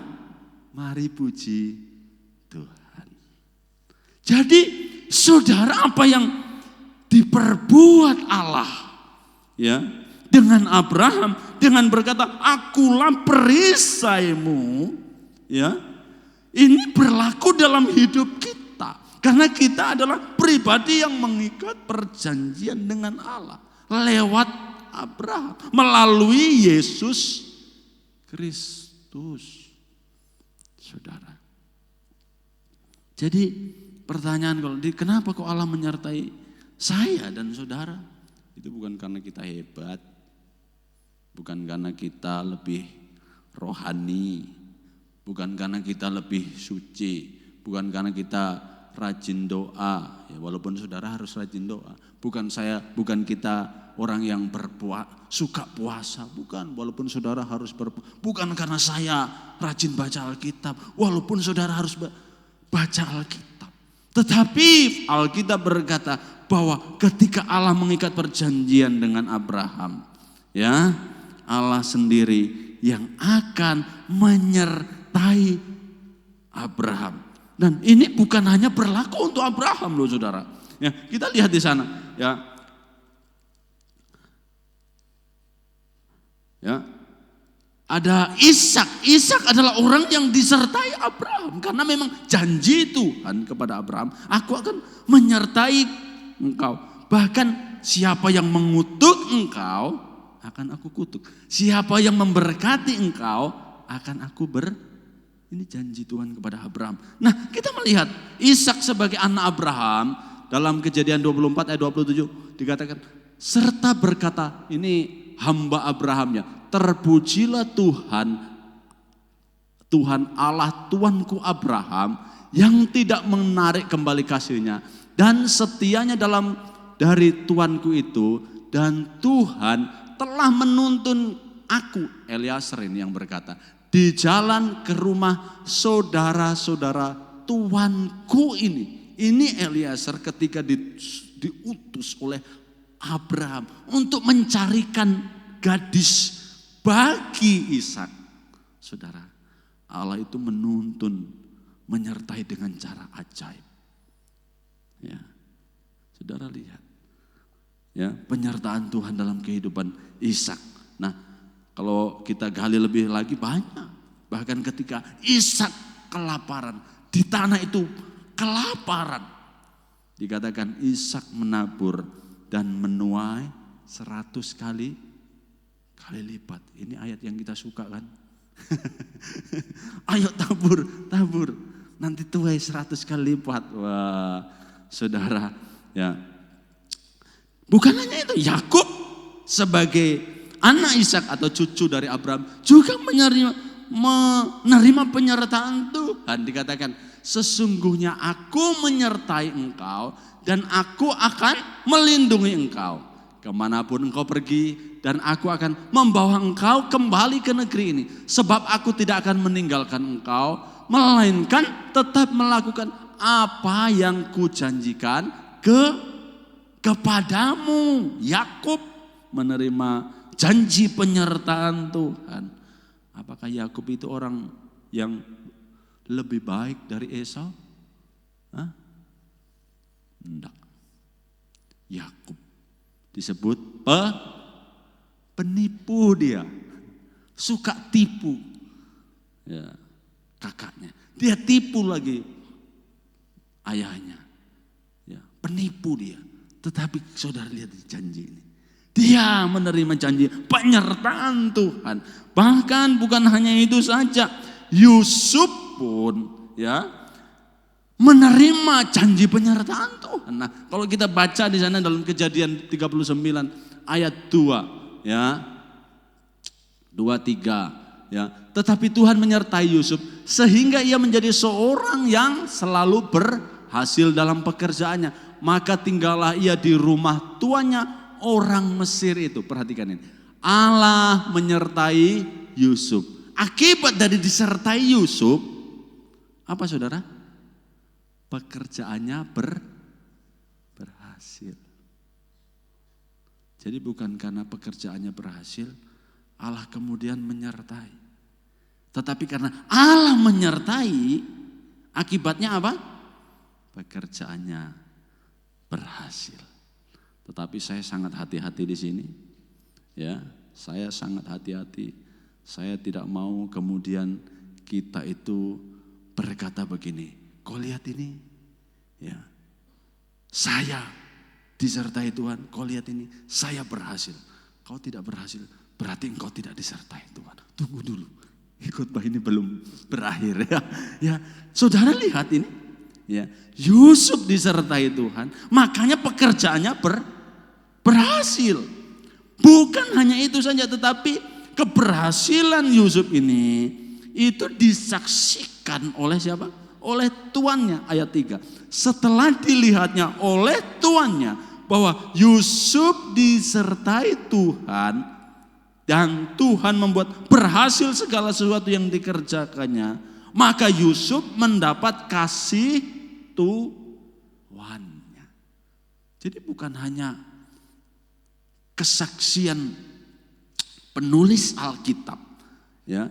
Mari puji Tuhan. Jadi saudara, apa yang diperbuat Allah ya dengan Abraham, dengan berkata akulah perisaimu, ya ini berlaku dalam hidup kita. Karena kita adalah pribadi yang mengikat perjanjian dengan Allah lewat Abraham melalui Yesus Kristus. Saudara. Jadi pertanyaan kenapa kok Allah menyertai saya dan saudara? Itu bukan karena kita hebat. Bukan karena kita lebih rohani. Bukan karena kita lebih suci. Bukan karena kita rajin doa. Ya, walaupun saudara harus rajin doa. Bukan kita orang yang suka puasa, bukan. Walaupun saudara harus bukan karena saya rajin baca Alkitab, walaupun saudara harus baca Alkitab. Tetapi Alkitab berkata bahwa ketika Allah mengikat perjanjian dengan Abraham, ya, Allah sendiri yang akan menyertai Abraham. Dan ini bukan hanya berlaku untuk Abraham loh saudara. Ya, kita lihat di sana, ya. Ya. Ada Ishak. Ishak adalah orang yang disertai Abraham karena memang janji Tuhan kepada Abraham, aku akan menyertai engkau. Bahkan siapa yang mengutuk engkau akan aku kutuk. Siapa yang memberkati engkau akan aku Ini janji Tuhan kepada Abraham. Nah, kita melihat Ishak sebagai anak Abraham dalam Kejadian 24 ayat 27 dikatakan serta berkata, ini hamba Abrahamnya, terpujilah Tuhan Allah Tuanku Abraham yang tidak menarik kembali kasihnya dan setianya dari Tuanku itu, dan Tuhan telah menuntun aku, Eliezer ini yang berkata, di jalan ke rumah saudara-saudara Tuanku ini. Ini Eliezer ketika diutus oleh Abraham untuk mencarikan gadis bagi Ishak. Saudara, Allah itu menuntun, menyertai dengan cara ajaib. Ya, saudara lihat, ya penyertaan Tuhan dalam kehidupan Ishak. Nah, kalau kita gali lebih lagi banyak. Bahkan ketika Ishak kelaparan, di tanah itu kelaparan, dikatakan Ishak menabur dan menuai 100 kali lipat. Ini ayat yang kita suka kan? Ayo tabur, nanti tuai 100 kali lipat. Wah, saudara, ya. Bukan hanya itu, Yakub sebagai anak Ishak atau cucu dari Abraham juga menerima penyertaan Tuhan. Dikatakan, sesungguhnya aku menyertai engkau dan aku akan melindungi engkau kemanapun engkau pergi, dan aku akan membawa engkau kembali ke negeri ini, sebab aku tidak akan meninggalkan engkau, melainkan tetap melakukan apa yang kujanjikan kepadamu. Yakub menerima janji penyertaan Tuhan. Apakah Yakub itu orang yang lebih baik dari Esau? Enggak. Yakub disebut penipu, dia suka tipu, ya, kakaknya. Dia tipu lagi ayahnya, ya, penipu dia. Tetapi saudara lihat janji ini, dia menerima janji penyertaan Tuhan. Bahkan bukan hanya itu saja, Yusuf pun ya menerima janji penyertaan Tuhan. Nah, kalau kita baca di sana dalam Kejadian 39 ayat 2 ya. 2-3 ya. Tetapi Tuhan menyertai Yusuf sehingga ia menjadi seorang yang selalu berhasil dalam pekerjaannya. Maka tinggallah ia di rumah tuannya orang Mesir itu. Perhatikan ini. Allah menyertai Yusuf. Akibat dari disertai Yusuf, apa saudara? Pekerjaannya berhasil. Jadi bukan karena pekerjaannya berhasil, Allah kemudian menyertai. Tetapi karena Allah menyertai, akibatnya apa? Pekerjaannya berhasil. Tetapi saya sangat hati-hati di sini. Ya, saya sangat hati-hati. Saya tidak mau kemudian kita itu berkata begini, kau lihat ini, ya, saya disertai Tuhan. Kau lihat ini, saya berhasil. Kau tidak berhasil, berarti engkau tidak disertai Tuhan. Tunggu dulu, khotbah ini belum berakhir ya. Ya, saudara lihat ini, ya, Yusuf disertai Tuhan, makanya pekerjaannya berhasil. Bukan hanya itu saja, tetapi keberhasilan Yusuf ini itu disaksikan oleh siapa? Oleh tuannya. Ayat 3. Setelah dilihatnya oleh tuannya bahwa Yusuf disertai Tuhan dan Tuhan membuat berhasil segala sesuatu yang dikerjakannya, maka Yusuf mendapat kasih tuannya. Jadi bukan hanya kesaksian penulis Alkitab, ya,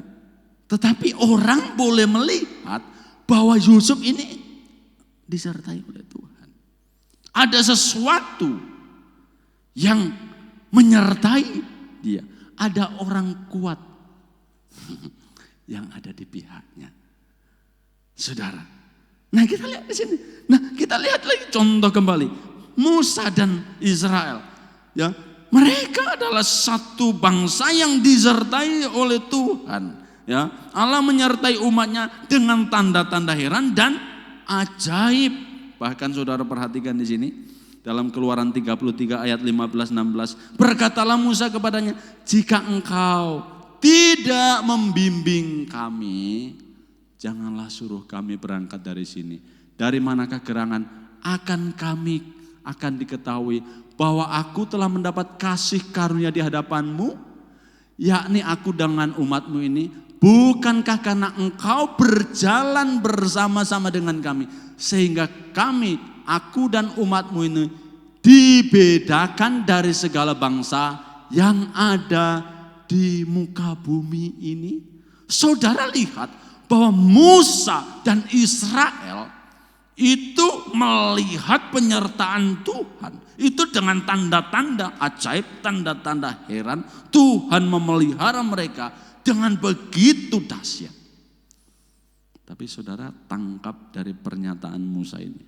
tetapi orang boleh melihat bahwa Yusuf ini disertai oleh Tuhan. Ada sesuatu yang menyertai dia. Ada orang kuat yang ada di pihaknya. Saudara. Nah, kita lihat di sini. Nah, kita lihat lagi contoh kembali. Musa dan Israel. Ya, mereka adalah satu bangsa yang disertai oleh Tuhan. Ya, Allah menyertai umatnya dengan tanda-tanda heran dan ajaib. Bahkan saudara perhatikan di sini dalam Keluaran 33 ayat 15-16, berkatalah Musa kepadanya, jika engkau tidak membimbing kami, janganlah suruh kami berangkat dari sini. Dari manakah gerangan akan diketahui bahwa aku telah mendapat kasih karunia di hadapanmu, yakni aku dengan umatmu ini. Bukankah karena engkau berjalan bersama-sama dengan kami, sehingga aku dan umatmu ini dibedakan dari segala bangsa yang ada di muka bumi ini. Saudara lihat bahwa Musa dan Israel itu melihat penyertaan Tuhan. Itu dengan tanda-tanda ajaib, tanda-tanda heran. Tuhan memelihara mereka dengan begitu dahsyat. Tapi saudara tangkap dari pernyataan Musa ini.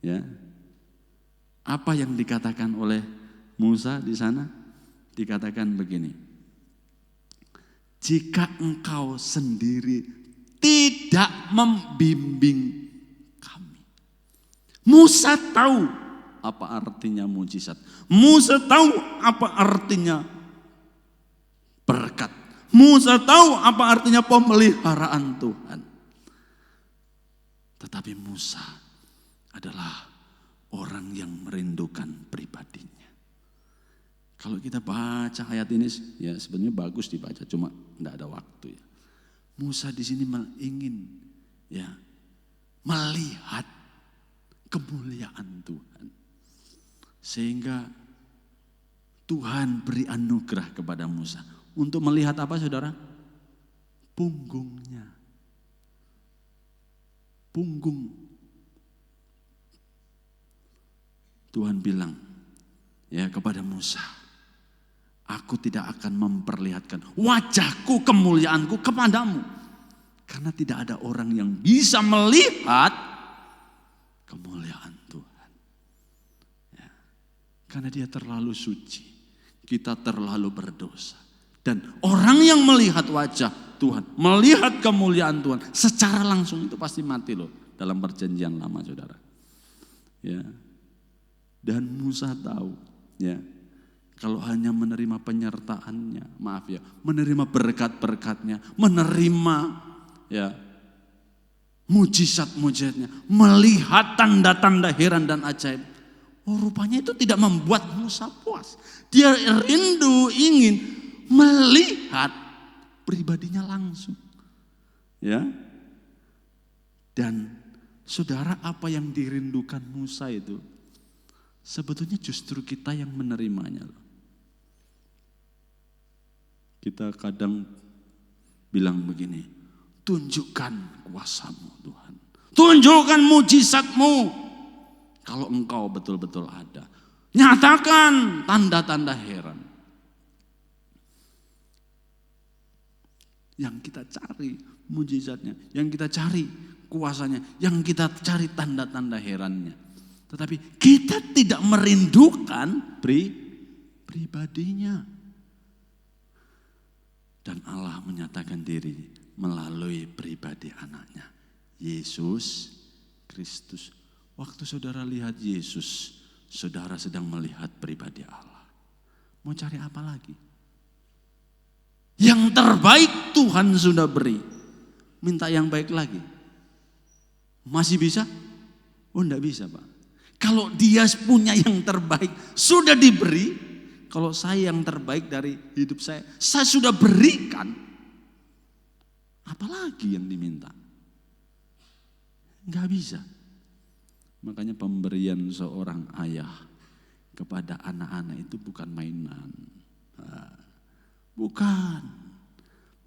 Ya. Apa yang dikatakan oleh Musa di sana? Dikatakan begini. Jika engkau sendiri tidak membimbing kami. Musa tahu apa artinya mujizat. Musa tahu apa artinya berkat. Musa tahu apa artinya pemeliharaan Tuhan. Tetapi Musa adalah orang yang merindukan pribadinya. Kalau kita baca ayat ini, ya sebenarnya bagus dibaca, cuma tidak ada waktu ya. Musa di sini ingin ya melihat kemuliaan Tuhan, sehingga Tuhan beri anugerah kepada Musa untuk melihat apa saudara? Punggungnya, punggung. Tuhan bilang ya kepada Musa, aku tidak akan memperlihatkan wajahku, kemuliaanku kepadamu. Karena tidak ada orang yang bisa melihat kemuliaan Tuhan. Ya. Karena dia terlalu suci, kita terlalu berdosa. Dan orang yang melihat wajah Tuhan, melihat kemuliaan Tuhan, secara langsung itu pasti mati loh dalam perjanjian lama saudara. Ya. Dan Musa tahu ya, kalau hanya menerima penyertaannya, maaf ya, menerima berkat-berkatnya, menerima ya mujizat-mujizatnya, melihat tanda-tanda heran dan ajaib, rupanya itu tidak membuat Musa puas. Dia rindu ingin melihat pribadinya langsung. Ya. Dan saudara, apa yang dirindukan Musa itu sebetulnya justru kita yang menerimanya. Kita kadang bilang begini, tunjukkan kuasamu Tuhan. Tunjukkan mujizatmu. Kalau engkau betul-betul ada. Nyatakan tanda-tanda heran. Yang kita cari mujizatnya, yang kita cari kuasanya, yang kita cari tanda-tanda herannya. Tetapi kita tidak merindukan pribadinya. Dan Allah menyatakan diri melalui pribadi anaknya, Yesus Kristus. Waktu saudara lihat Yesus, saudara sedang melihat pribadi Allah. Mau cari apa lagi? Yang terbaik Tuhan sudah beri. Minta yang baik lagi. Masih bisa? Oh enggak bisa Pak. Kalau dia punya yang terbaik, sudah diberi. Kalau saya yang terbaik dari hidup saya sudah berikan. Apalagi yang diminta? Enggak bisa. Makanya pemberian seorang ayah kepada anak-anak itu bukan mainan. Bukan.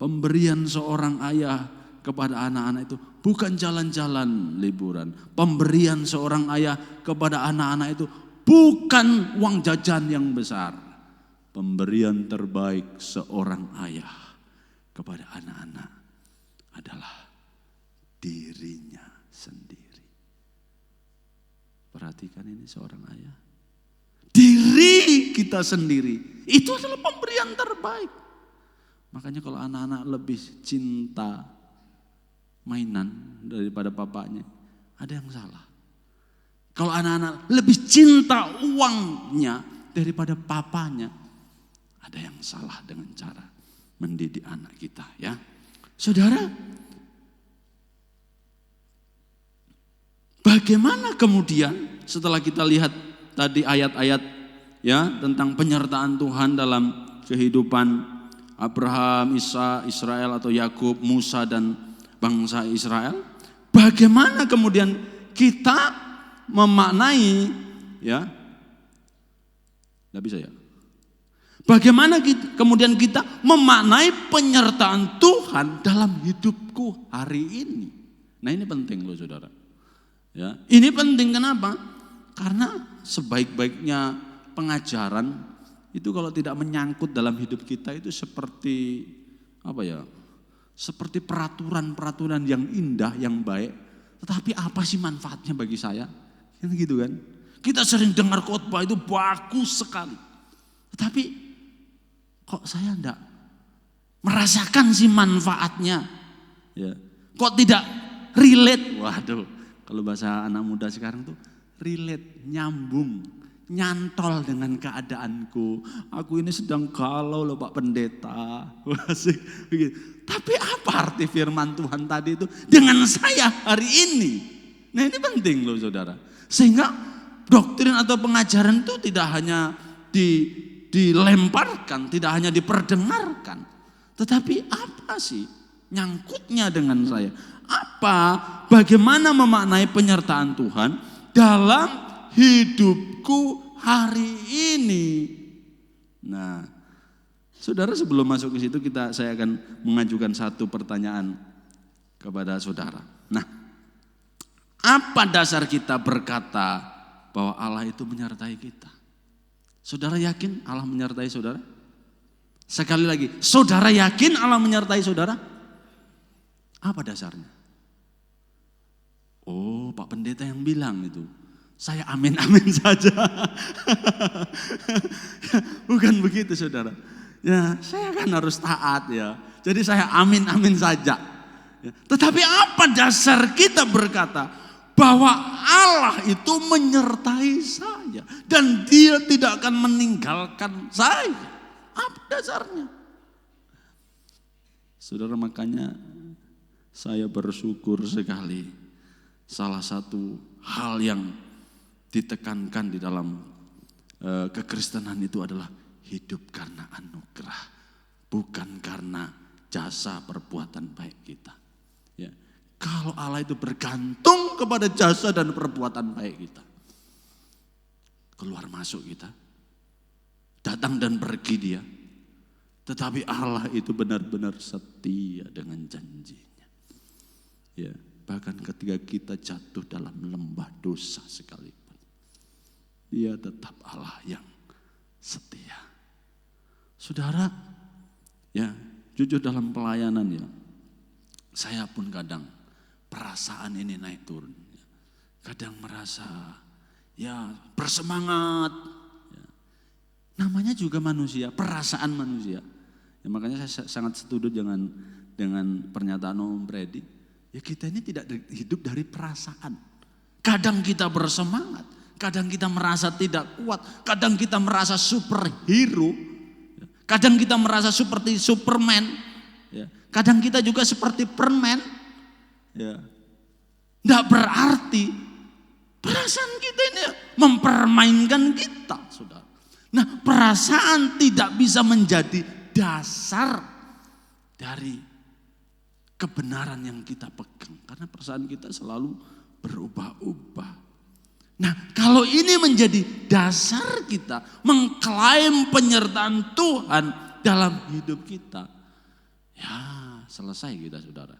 Pemberian seorang ayah kepada anak-anak itu bukan jalan-jalan liburan. Pemberian seorang ayah kepada anak-anak itu bukan uang jajan yang besar. Pemberian terbaik seorang ayah kepada anak-anak adalah dirinya sendiri. Perhatikan ini seorang ayah. Diri kita sendiri itu adalah pemberian terbaik. Makanya kalau anak-anak lebih cinta mainan daripada bapaknya, ada yang salah. Kalau anak-anak lebih cinta uangnya daripada papanya, ada yang salah dengan cara mendidik anak kita ya. Saudara, bagaimana kemudian setelah kita lihat tadi ayat-ayat ya tentang penyertaan Tuhan dalam kehidupan Abraham, Isa, Israel atau Yakub, Musa dan bangsa Israel, bagaimana kemudian kita memaknai ya? Tidak bisa ya. Bagaimana kemudian kita memaknai penyertaan Tuhan dalam hidupku hari ini? Nah ini penting loh saudara. Ya, ini penting kenapa? Karena sebaik-baiknya pengajaran itu kalau tidak menyangkut dalam hidup kita itu seperti apa ya? Seperti peraturan-peraturan yang indah, yang baik. Tetapi apa sih manfaatnya bagi saya? Kan gitu kan? Kita sering dengar khotbah itu bagus sekali. Tetapi kok saya enggak merasakan sih manfaatnya? Ya. Kok tidak relate? Waduh, kalau bahasa anak muda sekarang tuh relate, nyambung, nyantol dengan keadaanku. Aku ini sedang galau loh Pak Pendeta. Asik, begitu. Tapi apa arti firman Tuhan tadi itu dengan saya hari ini? Nah ini penting loh saudara. Sehingga doktrin atau pengajaran itu tidak hanya dilemparkan, tidak hanya diperdengarkan. Tetapi apa sih nyangkutnya dengan saya? Apa, bagaimana memaknai penyertaan Tuhan dalam hidupku hari ini? Nah, saudara sebelum masuk ke situ saya akan mengajukan satu pertanyaan kepada saudara. Nah, apa dasar kita berkata bahwa Allah itu menyertai kita? Saudara yakin Allah menyertai saudara? Sekali lagi, saudara yakin Allah menyertai saudara? Apa dasarnya? Oh, Pak Pendeta yang bilang itu. Saya amin-amin saja. Bukan begitu saudara. Ya, saya kan harus taat ya. Jadi saya amin-amin saja. Ya. Tetapi apa dasar kita berkata bahwa Allah itu menyertai saya dan Dia tidak akan meninggalkan saya? Apa dasarnya? Saudara, makanya saya bersyukur sekali. Salah satu hal yang ditekankan di dalam kekristenan itu adalah hidup karena anugerah, bukan karena jasa perbuatan baik kita. Ya. Kalau Allah itu bergantung kepada jasa dan perbuatan baik kita, keluar masuk kita, datang dan pergi Dia, tetapi Allah itu benar-benar setia dengan janjinya. Ya, bahkan ketika kita jatuh dalam lembah dosa sekalipun, Dia tetap Allah yang setia. Saudara, ya jujur dalam pelayanan ya, saya pun kadang perasaan ini naik turun. Kadang merasa ya bersemangat. Ya. Namanya juga manusia, perasaan manusia. Ya, makanya saya sangat setuju dengan pernyataan Om Freddy. Ya kita ini tidak hidup dari perasaan. Kadang kita bersemangat, kadang kita merasa tidak kuat, kadang kita merasa superhero, kadang kita merasa seperti Superman, ya. Kadang kita juga seperti permen. Ya. Tidak berarti perasaan kita ini mempermainkan kita, saudara. Nah, perasaan tidak bisa menjadi dasar dari kebenaran yang kita pegang. Karena perasaan kita selalu berubah-ubah. Nah, kalau ini menjadi dasar kita mengklaim penyertaan Tuhan dalam hidup kita, ya selesai kita saudara.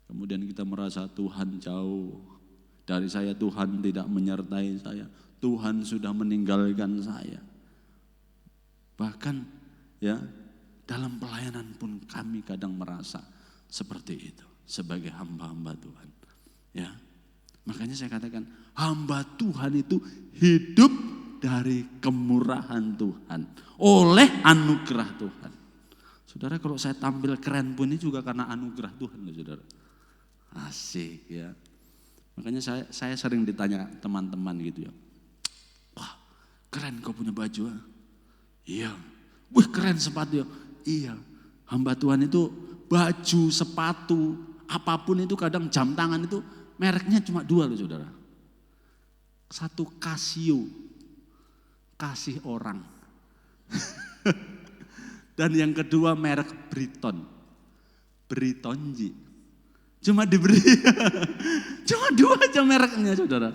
Kemudian kita merasa Tuhan jauh dari saya, Tuhan tidak menyertai saya, Tuhan sudah meninggalkan saya. Bahkan ya dalam pelayanan pun kami kadang merasa seperti itu sebagai hamba-hamba Tuhan. Ya, makanya saya katakan hamba Tuhan itu hidup dari kemurahan Tuhan, oleh anugerah Tuhan. Saudara, kalau saya tampil keren pun ini juga karena anugerah Tuhan loh saudara. Asik ya. Makanya saya sering ditanya teman-teman gitu ya. Wah keren kau punya baju. Iya. Wih keren sepatu ya. Iya. Hamba Tuhan itu baju, sepatu, apapun itu kadang jam tangan itu mereknya cuma 2 loh saudara. Satu Casio, kasih orang. Dan yang kedua merek Briton, Britonji. Cuma diberi, cuma 2 aja mereknya saudara.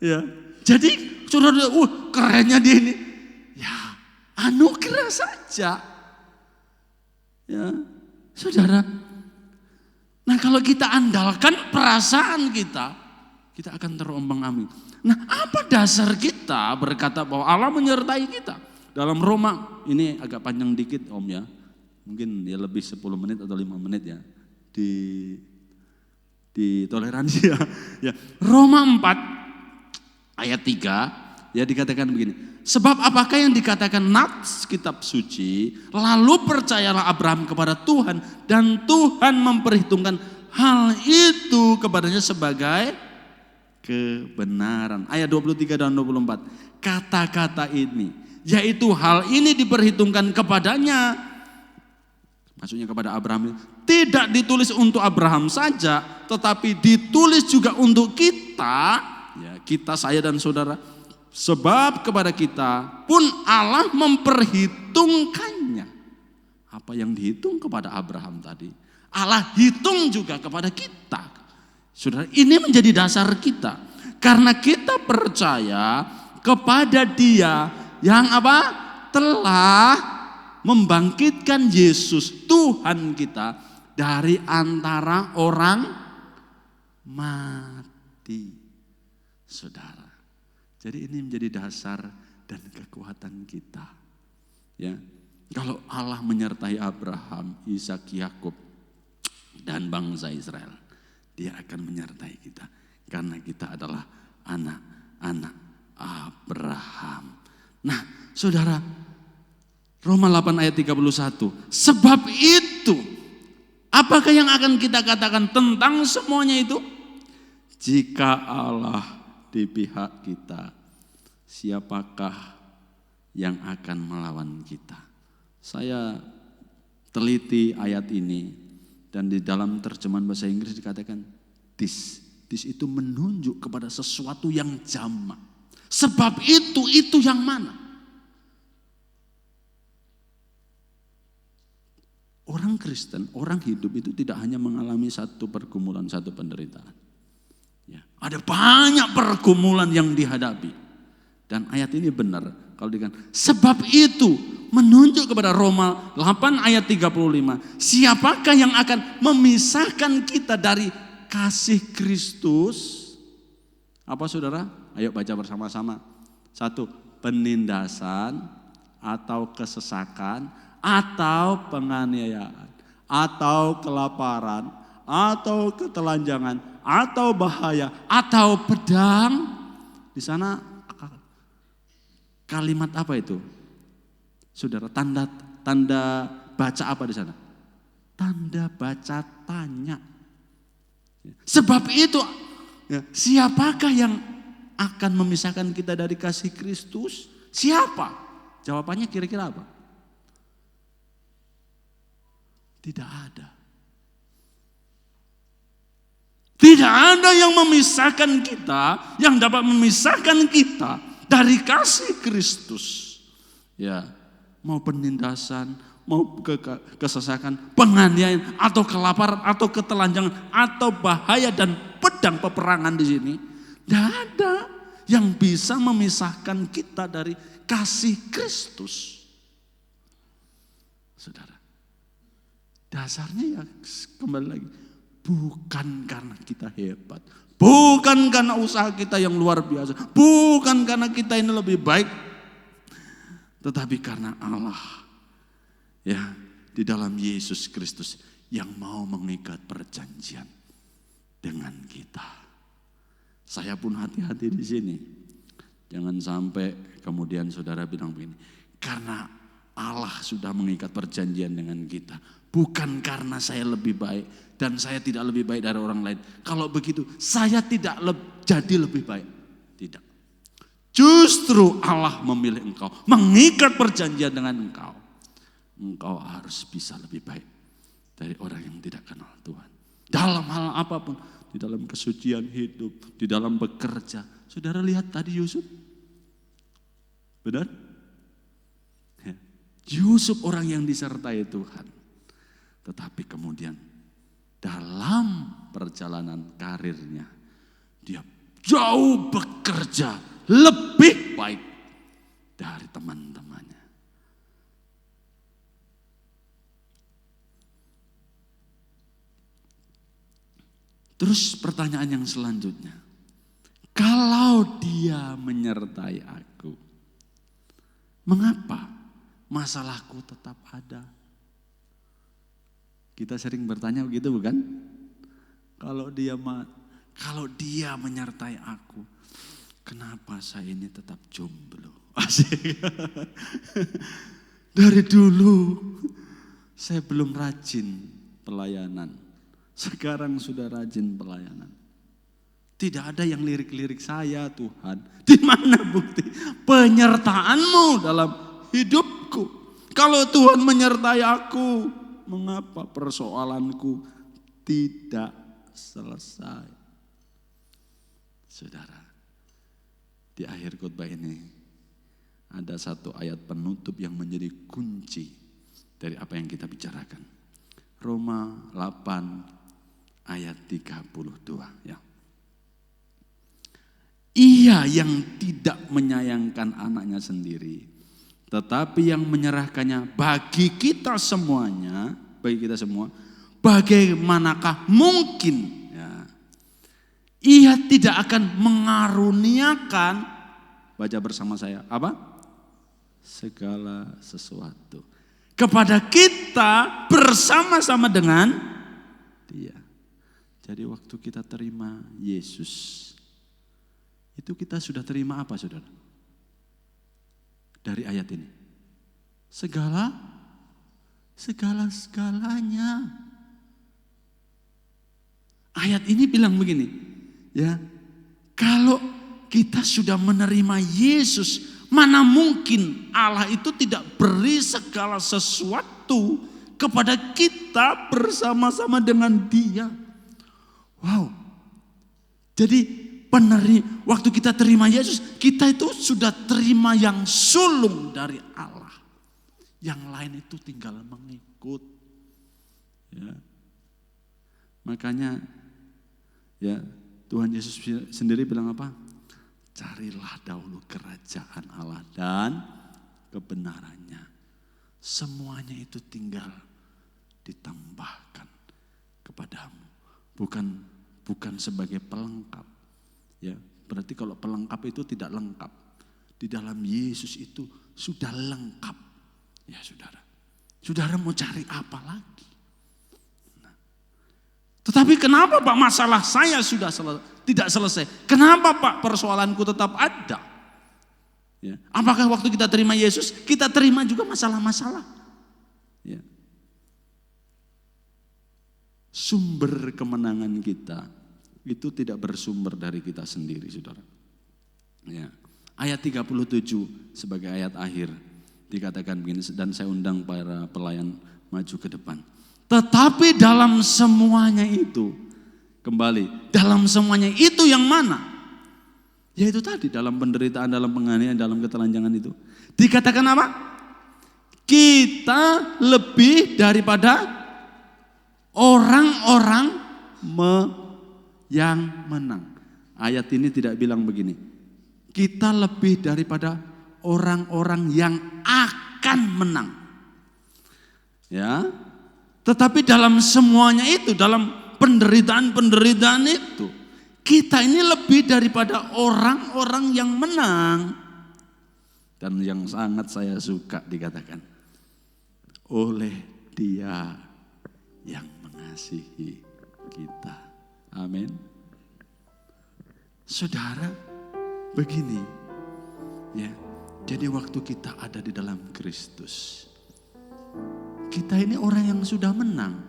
Ya, jadi saudara, kerennya dia ini. Ya, anugerah saja. Ya, saudara. Nah kalau kita andalkan perasaan kita, kita akan terombang-ambing. Nah, apa dasar kita berkata bahwa Allah menyertai kita? Dalam Roma, ini agak panjang dikit Om ya. Mungkin ya lebih 10 menit atau 5 menit ya. Di toleransi ya. Ya. Roma 4 ayat 3 ya dikatakan begini. Sebab apakah yang dikatakan nats kitab suci, lalu percayalah Abraham kepada Tuhan dan Tuhan memperhitungkan hal itu kepadanya sebagai kebenaran. Ayat 23 dan 24. Kata-kata ini, yaitu hal ini diperhitungkan kepadanya, maksudnya kepada Abraham, tidak ditulis untuk Abraham saja, tetapi ditulis juga untuk kita, ya, kita, saya dan saudara. Sebab kepada kita pun Allah memperhitungkannya. Apa yang dihitung kepada Abraham tadi, Allah hitung juga kepada kita. Saudara, ini menjadi dasar kita. Karena kita percaya kepada Dia yang apa? Telah membangkitkan Yesus Tuhan kita dari antara orang mati. Saudara, jadi ini menjadi dasar dan kekuatan kita. Ya, kalau Allah menyertai Abraham, Ishak, Yakub dan bangsa Israel, Dia akan menyertai kita karena kita adalah anak-anak Abraham. Nah, saudara, Roma 8 ayat 31. Sebab itu, apakah yang akan kita katakan tentang semuanya itu? Jika Allah di pihak kita, siapakah yang akan melawan kita? Saya teliti ayat ini dan di dalam terjemahan bahasa Inggris dikatakan this itu menunjuk kepada sesuatu yang jamak. Sebab itu yang mana? Orang Kristen, orang hidup itu tidak hanya mengalami satu pergumulan, satu penderitaan. Ya, ada banyak pergumulan yang dihadapi. Dan ayat ini benar kalau dikatakan sebab itu menunjuk kepada Roma 8 ayat 35. Siapakah yang akan memisahkan kita dari kasih Kristus? Apa saudara? Ayo baca bersama-sama. 1. Penindasan atau kesesakan atau penganiayaan atau kelaparan atau ketelanjangan atau bahaya atau pedang. Di sana kalimat apa itu? Saudara, tanda baca apa di sana? Tanda baca tanya. Sebab itu, ya, siapakah yang akan memisahkan kita dari kasih Kristus? Siapa? Jawabannya kira-kira apa? Tidak ada. Tidak ada yang memisahkan kita, yang dapat memisahkan kita dari kasih Kristus. Ya, mau penindasan, mau kesesakan, penganiayaan, atau kelaparan, atau ketelanjangan, atau bahaya dan pedang peperangan di sini. Tidak ada yang bisa memisahkan kita dari kasih Kristus. Saudara, dasarnya ya kembali lagi, bukan karena kita hebat, bukan karena usaha kita yang luar biasa, bukan karena kita ini lebih baik, tetapi karena Allah, ya, di dalam Yesus Kristus yang mau mengikat perjanjian dengan kita. Saya pun hati-hati di sini. Jangan sampai kemudian saudara bilang begini, karena Allah sudah mengikat perjanjian dengan kita, bukan karena saya lebih baik dan saya tidak lebih baik dari orang lain. Kalau begitu saya tidak jadi lebih baik. Tidak. Justru Allah memilih engkau, mengikat perjanjian dengan engkau. Engkau harus bisa lebih baik dari orang yang tidak kenal Tuhan. Dalam hal apapun, di dalam kesucian hidup, di dalam bekerja. Saudara lihat tadi Yusuf. Benar? Ya. Yusuf orang yang disertai Tuhan. Tetapi kemudian dalam perjalanan karirnya, dia jauh bekerja lebih baik dari teman-temannya. Terus pertanyaan yang selanjutnya, Kalau Dia menyertai aku, mengapa masalahku tetap ada? Kita sering bertanya begitu bukan? Kalau dia menyertai aku, kenapa saya ini tetap jomblo? Asik. Dari dulu saya belum rajin pelayanan. Sekarang sudah rajin pelayanan. Tidak ada yang lirik-lirik saya, Tuhan. Di mana bukti penyertaan-Mu dalam hidupku? Kalau Tuhan menyertai aku, mengapa persoalanku tidak selesai? Saudara, di akhir khotbah ini ada satu ayat penutup yang menjadi kunci dari apa yang kita bicarakan. Roma 8 ayat 32 ya. Ia yang tidak menyayangkan anaknya sendiri, tetapi yang menyerahkannya bagi kita semuanya, bagaimanakah mungkin ya, Ia tidak akan mengaruniakan, baca bersama saya, apa? Segala sesuatu kepada kita bersama-sama dengan Dia. Jadi waktu kita terima Yesus, itu kita sudah terima apa, saudara? Dari ayat ini. Segala-segalanya. Ayat ini bilang begini, ya. Kalau kita sudah menerima Yesus, mana mungkin Allah itu tidak beri segala sesuatu kepada kita bersama-sama dengan Dia. Wow. Jadi waktu kita terima Yesus, kita itu sudah terima yang sulung dari Allah. Yang lain itu tinggal mengikut. Ya. Makanya ya Tuhan Yesus sendiri bilang apa? Carilah dahulu kerajaan Allah dan kebenarannya. Semuanya itu tinggal ditambahkan kepadamu. Bukan sebagai pelengkap. Ya, berarti kalau pelengkap itu tidak lengkap. Di dalam Yesus itu sudah lengkap. Ya saudara. Saudara mau cari apa lagi? Nah. Tetapi kenapa Pak masalah saya sudah tidak selesai? Kenapa Pak persoalanku tetap ada? Ya. Apakah waktu kita terima Yesus, kita terima juga masalah-masalah? Ya. Sumber kemenangan kita itu tidak bersumber dari kita sendiri, saudara. Ya. Ayat 37 sebagai ayat akhir dikatakan begini, dan saya undang para pelayan maju ke depan. Tetapi dalam semuanya itu, kembali, dalam semuanya itu yang mana? Yaitu tadi dalam penderitaan, dalam penganiayaan, dalam ketelanjangan itu. Dikatakan apa? Kita lebih daripada orang-orang yang menang. Ayat ini tidak bilang begini, kita lebih daripada orang-orang yang akan menang. Ya. Tetapi dalam semuanya itu, dalam penderitaan itu, kita ini lebih daripada orang-orang yang menang. Dan yang sangat saya suka dikatakan, oleh Dia yang mengasihi kita. Amin. Saudara, begini ya. Jadi waktu kita ada di dalam Kristus, kita ini orang yang sudah menang.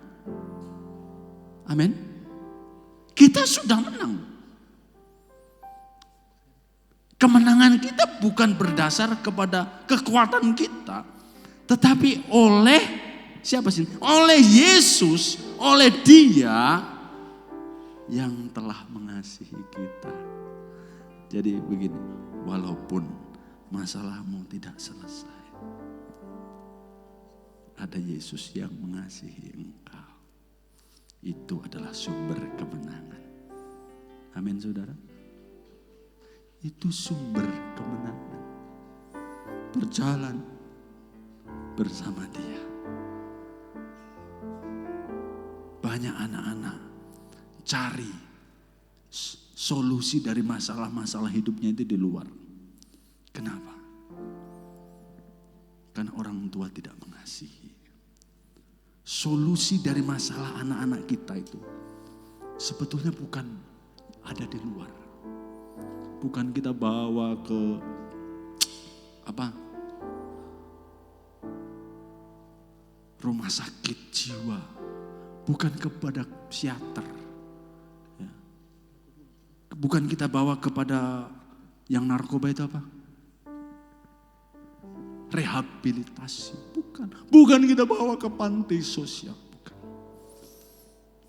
Amin. Kita sudah menang. Kemenangan kita bukan berdasar kepada kekuatan kita, tetapi oleh siapa sih? Oleh Yesus, oleh Dia yang telah mengasihi kita. Jadi begini, walaupun masalahmu tidak selesai, ada Yesus yang mengasihi engkau. Itu adalah sumber kemenangan. Amin, saudara. Itu sumber kemenangan. Berjalan bersama Dia. Banyak anak-anak cari solusi dari masalah-masalah hidupnya itu di luar. Kenapa? Karena orang tua tidak mengasihi. Solusi dari masalah anak-anak kita itu sebetulnya bukan ada di luar. Bukan kita bawa ke rumah sakit jiwa, bukan kepada psikiater, ya. Bukan kita bawa kepada yang narkoba itu rehabilitasi, bukan kita bawa ke panti sosial, bukan.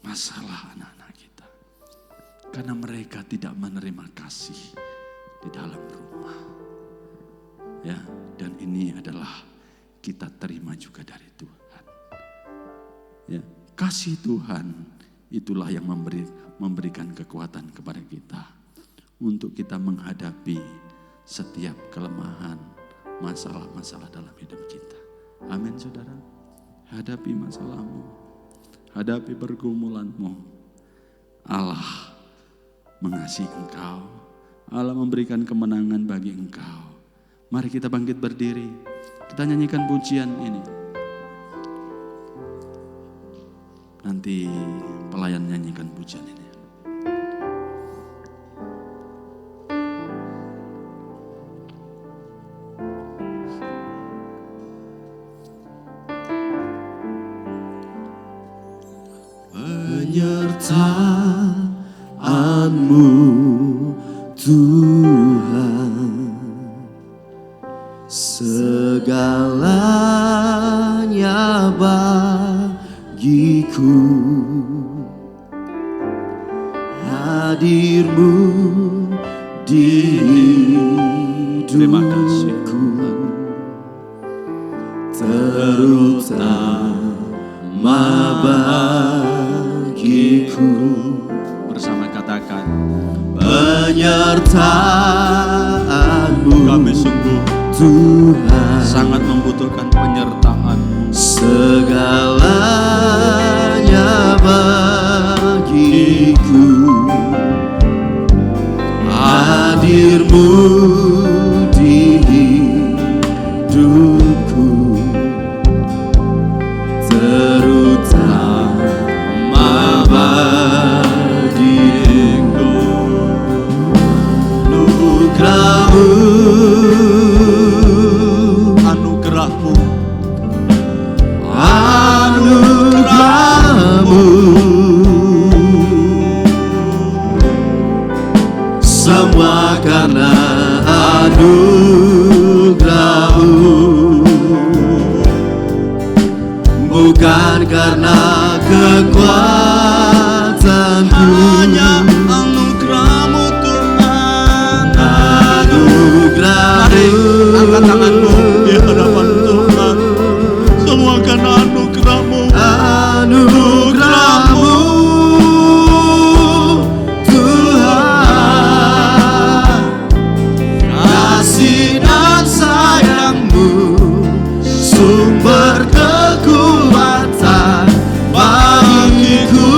Masalah anak-anak kita, karena mereka tidak menerima kasih di dalam rumah, ya. Dan ini adalah kita terima juga dari Tuhan. Ya, kasih Tuhan itulah yang memberikan kekuatan kepada kita untuk kita menghadapi setiap kelemahan, masalah-masalah dalam hidup kita. Amin, saudara. Hadapi masalahmu, hadapi pergumulanmu. Allah mengasihi engkau, Allah memberikan kemenangan bagi engkau. Mari kita bangkit berdiri, kita nyanyikan pujian ini. Nanti pelayan nyanyikan pujian ini. Penyertaan-Mu Tuhan, segalanya bagiku. Hadir-Mu di Terima kasih hidupku, terutama bagiku. Bersama katakan, penyertaan-Mu kami sungguh Tuhan, sangat membutuhkan penyertaan-Mu. Segalanya bagiku, hadir-Mu di hidupku, terutama bagiku. Anugerah-Mu, anugerah-Mu, semua karena anugerah-Mu, bukan karena kekuatanku. Hanya anugerah-Mu Tuhan, anugerah-Mu. Mari angkat tanganmu di hadapan Tuhan. Semua karena anugerah-Mu, anugerah-Mu Tuhan, kasih dan sayang-Mu, sumber kekuatan bagiku.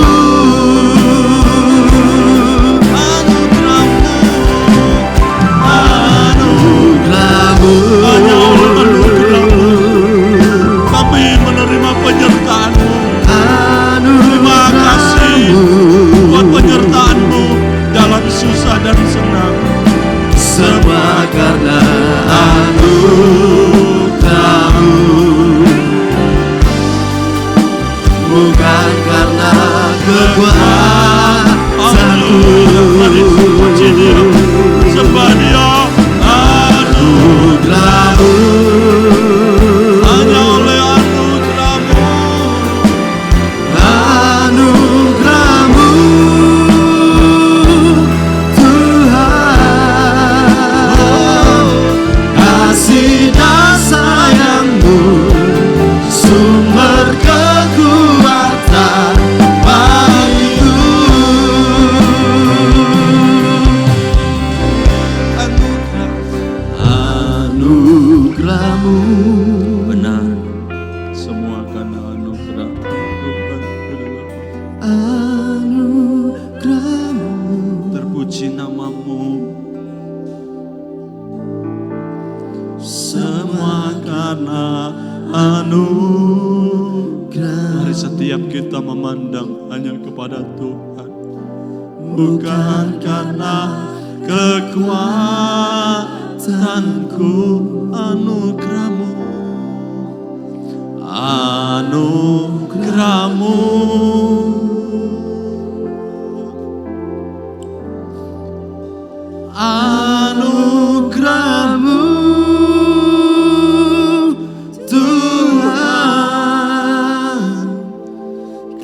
terpuji namamu. Semua karena anugerah. Mari setiap kita memandang hanya kepada Tuhan, bukan karena kekuatanku. Anugerahmu, anugerahmu, anugerahmu Tuhan,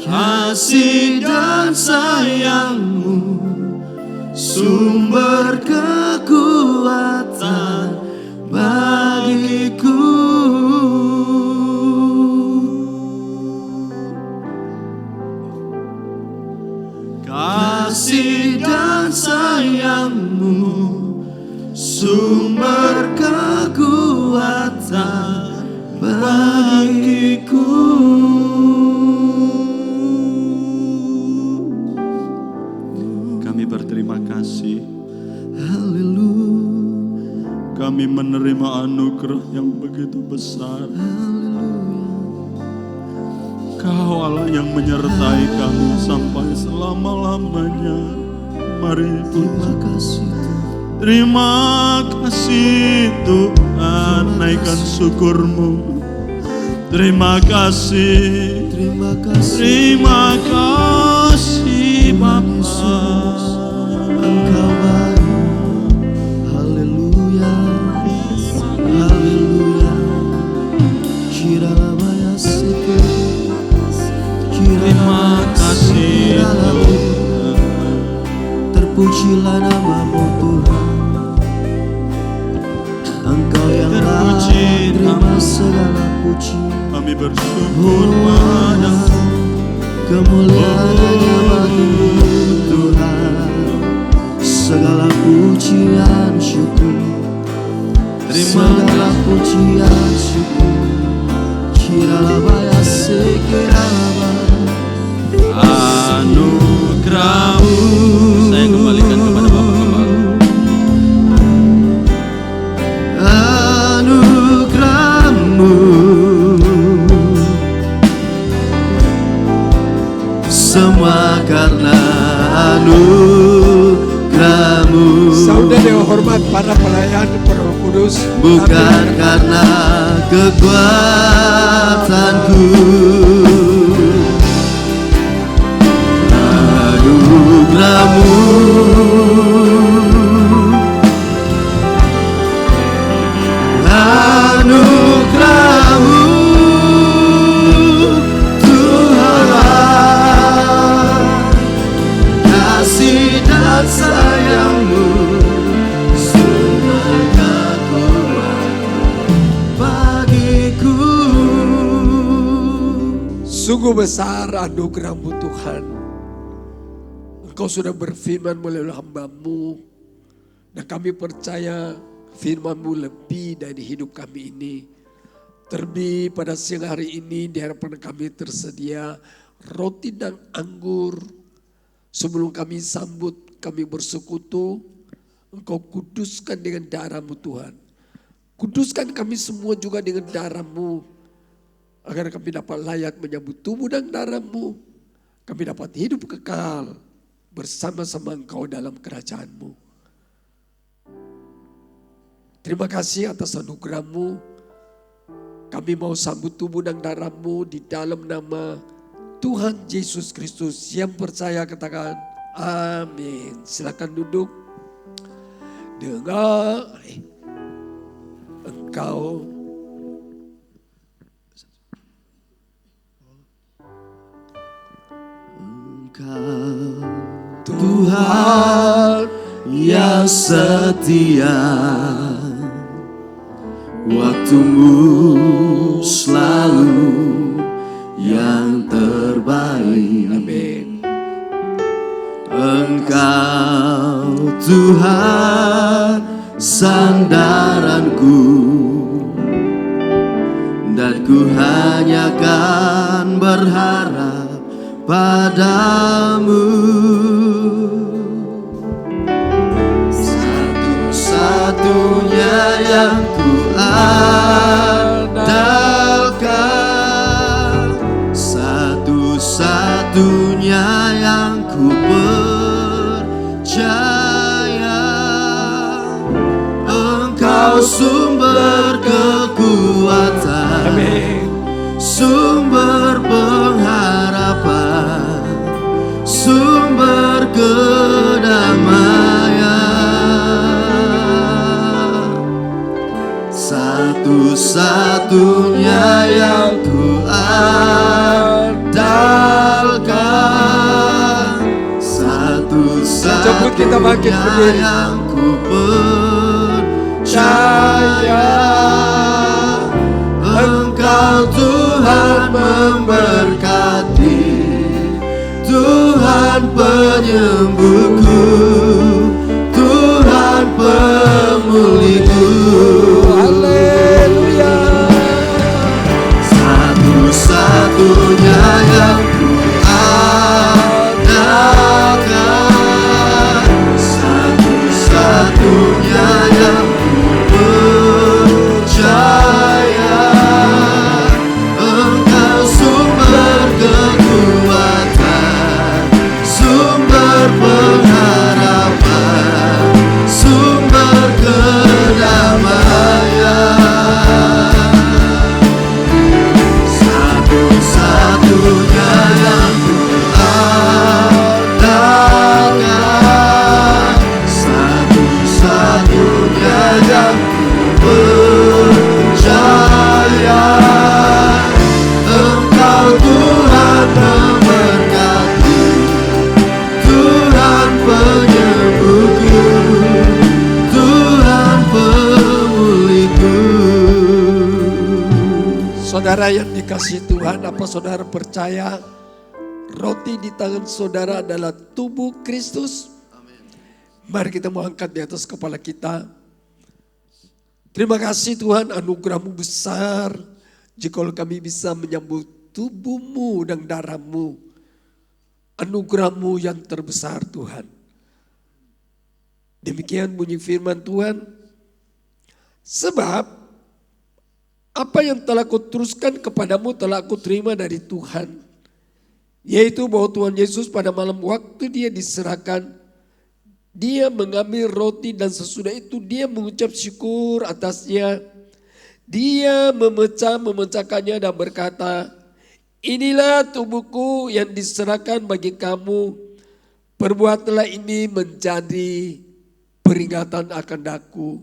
kasih dan sayangmu, sumber kekuatan bagiku. Kasih dan sayangmu, sumber kekuatan bagiku. Kami berterima kasih. Haleluya. Kami menerima anugerah yang begitu besar. Kau Allah yang menyertai kami sampai selama-lamanya. Mari terima kasih. Terima kasih Tuhan, naikkan syukurmu. Terima kasih, terima kasih, terima kasih Bapa. Engkau baik. Haleluya, haleluya. Kiralabaya seke. Terima kasih Tuhan. Terpujilah namamu Tuhan. Engkau yang layak terima segala puji. Kami bersyukur padamu. Kemuliaannya bagimu Tuhan. Segala pujian syukur. Segala pujian syukur. Kiralabaya sekiralabaya. Anugerahmu. Saya kembalikan kepada Bapak Gembala. Anugerahmu, semua karena anugerahmu. Saudara yang hormat para pelayan Roh Kudus, bukan karena kekuatanku. Anugerahmu, anugerahmu Tuhan, kasih dan sayangmu, sumber kekuatan bagiku. sungguh besar anugerahmu Tuhan. Engkau sudah berfirman melalui hamba-Mu, dan kami percaya firman-Mu lebih dari hidup kami ini. Terlebih pada siang hari ini di hadapan kami tersedia roti dan anggur. Sebelum kami sambut, kami bersekutu, Engkau kuduskan dengan darah-Mu Tuhan. Kuduskan kami semua juga dengan darah-Mu, agar kami dapat layak menyambut tubuh dan darah-Mu. Kami dapat hidup kekal bersama-sama Engkau dalam kerajaan-Mu. Terima kasih atas anugerah-Mu. Kami mau sambut tubuh dan darah-Mu di dalam nama Tuhan Yesus Kristus. Yang percaya katakan amin. Silakan duduk. Dengar Engkau Tuhan yang setia, waktumu selalu yang terbaik. amin. Engkau Tuhan sandaranku, dan ku hanya kan berharap padamu. satu-satunya yang ku andalkan, satu-satunya yang ku percaya. Engkau sumber kekuatan, sumber pengharapan, sumber kedamaian, satu-satunya yang ku andalkan, satu-satunya yang ku percaya. Engkau Tuhan memberkati, Tuhan penyembuhku, Tuhan pemulihku. Haleluya. Satu-satunya yang ku andalkan, satu-satunya yang ku percaya. Engkau sumber kekuatan, sumber pengharapan, sumber kedamaian, satu-satunya yang ku andalkan, satu-satunya yang ku percaya. Engkau Tuhan memberkati, Tuhan penyembuhku, Tuhan pemulihku. Saudara yang dikasihi Tuhan, apa saudara percaya roti di tangan saudara adalah tubuh Kristus? Mari kita mau angkat di atas kepala kita. Terima kasih Tuhan, anugerah-Mu besar. Jikalau kami bisa menyambut tubuh-Mu dan darah-Mu, anugerah-Mu yang terbesar Tuhan. Demikian bunyi firman Tuhan. Sebab apa yang telah kuteruskan kepadamu telah aku terima dari Tuhan, yaitu bahwa Tuhan Yesus pada malam waktu Dia diserahkan, Dia mengambil roti dan sesudah itu Dia mengucap syukur atasnya. Dia memecahkannya dan berkata, inilah tubuhku yang diserahkan bagi kamu. Perbuatlah ini menjadi peringatan akan aku.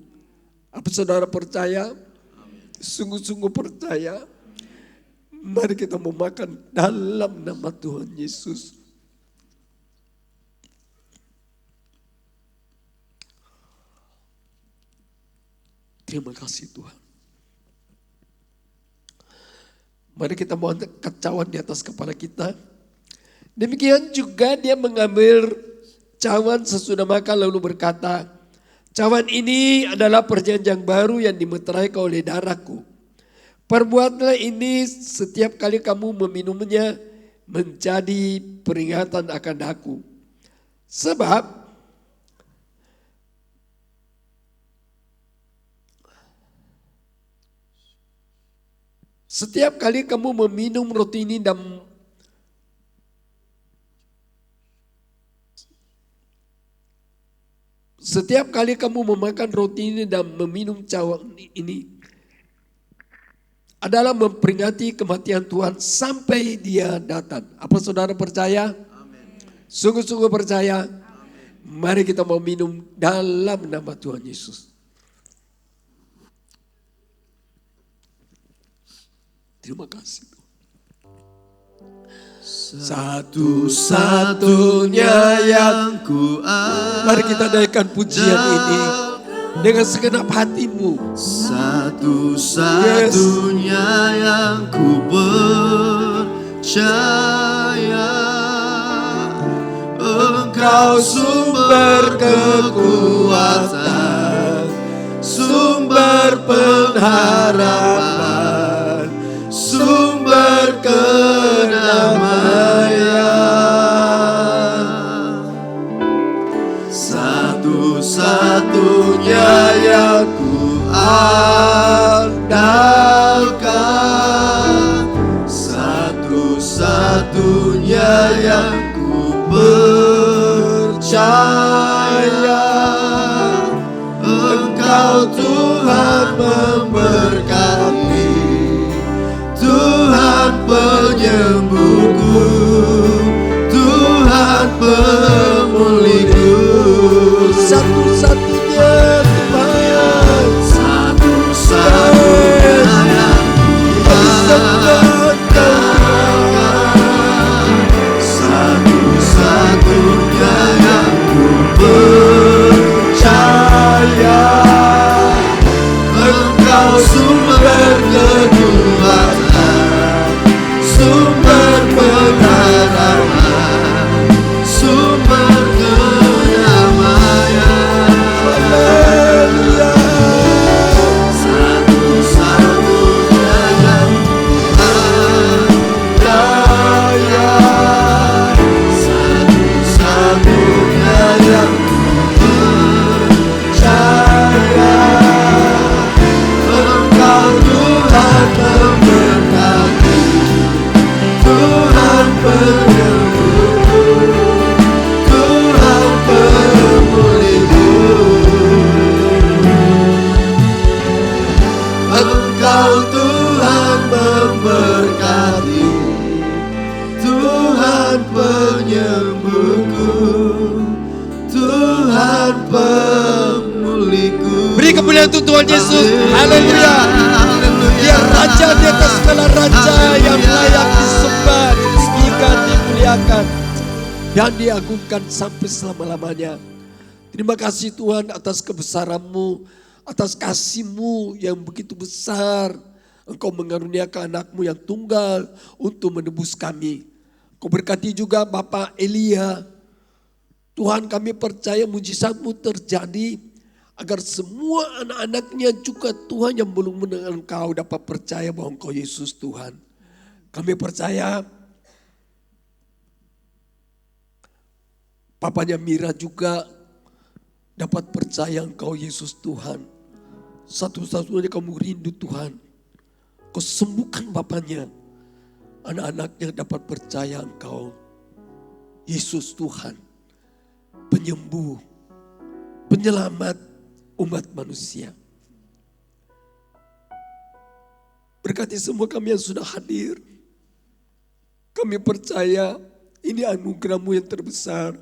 Apa saudara percaya? Sungguh-sungguh percaya? Mari kita memakan dalam nama Tuhan Yesus. Terima kasih Tuhan. Mari kita mau angkat cawan di atas kepala kita. Demikian juga Dia mengambil cawan sesudah makan lalu berkata, cawan ini adalah perjanjian baru yang dimeteraikan oleh darahku. Perbuatlah ini setiap kali kamu meminumnya menjadi peringatan akan aku. Sebab setiap kali kamu meminum roti ini dan setiap kali kamu memakan roti ini dan meminum cawan ini adalah memperingati kematian Tuhan sampai Dia datang. Apa saudara percaya? Sungguh-sungguh percaya? Mari kita mau minum dalam nama Tuhan Yesus. Terima kasih. Satu-satunya yang ku Mari kita naikkan pujian ini dengan segenap hatimu. Satu-satunya yang ku percaya. Engkau sumber kekuatan, sumber pengharapan, sumber kedamaian. Satu satu-satunya yang ku andalkan, satu-satunya yang ku percaya. Engkau Tuhan memberkati, Tuhan penyembuhku, Tuhan pemulihku. Satu-satunya Tuhan, satu-satunya yang satu-satunya yang ku percaya. Engkau sumber kekuatan, sumber pengharapan, sumber kedamaian. Satu-satunya yang andalkan, satu-satunya yang percaya. Engkau Tuhan memberkati, Tuhan penyembuhku, Tuhan pemulihku. Engkau Tuhan memberkati, Tuhan penyembuhku, Tuhan pemulihku. Beri kemuliaan untuk Tuhan Yesus. Haleluya. Dia Raja di atas segala raja, yang layak disembah, ditinggikan, dimuliakan, dan diagungkan sampai selama-lamanya. Terima kasih Tuhan atas kebesaran-Mu, atas kasih-Mu yang begitu besar. Engkau mengaruniakan anak-Mu yang tunggal untuk menebus kami. Kau berkati juga Bapak Elia. Tuhan, kami percaya mujizat-Mu terjadi, agar semua anak-anaknya juga Tuhan yang belum mengenal Engkau dapat percaya bahwa Engkau Yesus Tuhan. Kami percaya papanya Mira juga dapat percaya Engkau Yesus Tuhan. Satu-satunya kamu rindu Tuhan. Kau sembuhkan bapaknya. Anak-anaknya dapat percaya Engkau Yesus Tuhan. Penyembuh, penyelamat umat manusia. Berkati semua kami yang sudah hadir. Kami percaya ini anugerah-Mu yang terbesar.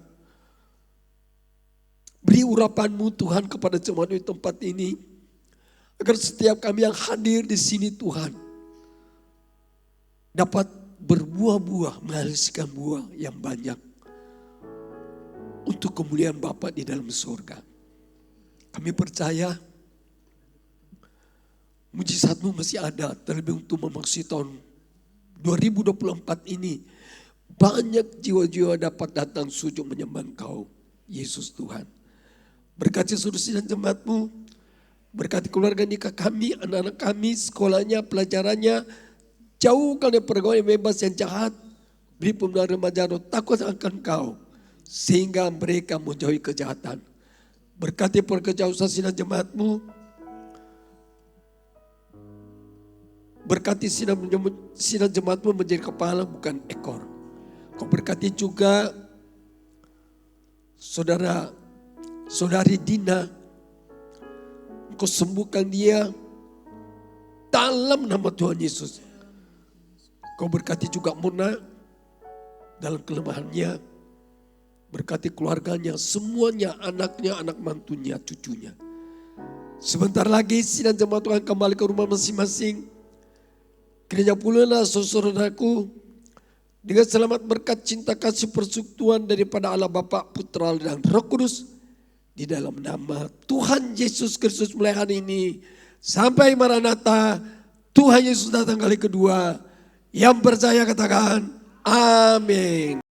Beri urapan-Mu Tuhan kepada jemaat di tempat ini, agar setiap kami yang hadir di sini Tuhan dapat berbuah-buah, menghasilkan buah yang banyak untuk kemuliaan Bapa di dalam surga. Kami percaya mujizat-Mu masih ada, terlebih untuk memasuki tahun 2024 ini. Banyak jiwa-jiwa dapat datang sujud menyembah Engkau, Yesus Tuhan. Berkati seluruh sidang jemaat-Mu, berkati keluarga nikah kami, anak-anak kami, sekolahnya, pelajarannya. Jauhkan dari pergaulan yang bebas yang jahat. Beri pemuda remaja roh takut akan Engkau, sehingga mereka menjauhi kejahatan. Berkati pekerja usaha sidang jemaat-Mu. Berkati sidang jemaat-Mu menjadi kepala bukan ekor. Kau berkati juga saudari Dina. Kau sembuhkan dia dalam nama Tuhan Yesus. Kau berkati juga Mona dalam kelemahannya. Berkati keluarganya, semuanya, anaknya, anak mantunya, cucunya. Sebentar lagi sidang jemaat Tuhan kembali ke rumah masing-masing. Kiranya pulalah saudaraku dengan selamat berkat cinta kasih persekutuan daripada Allah Bapa, Putra dan Roh Kudus. Di dalam nama Tuhan Yesus Kristus mulai hari ini sampai Maranatha, Tuhan Yesus datang kali kedua. Yang percaya katakan amin.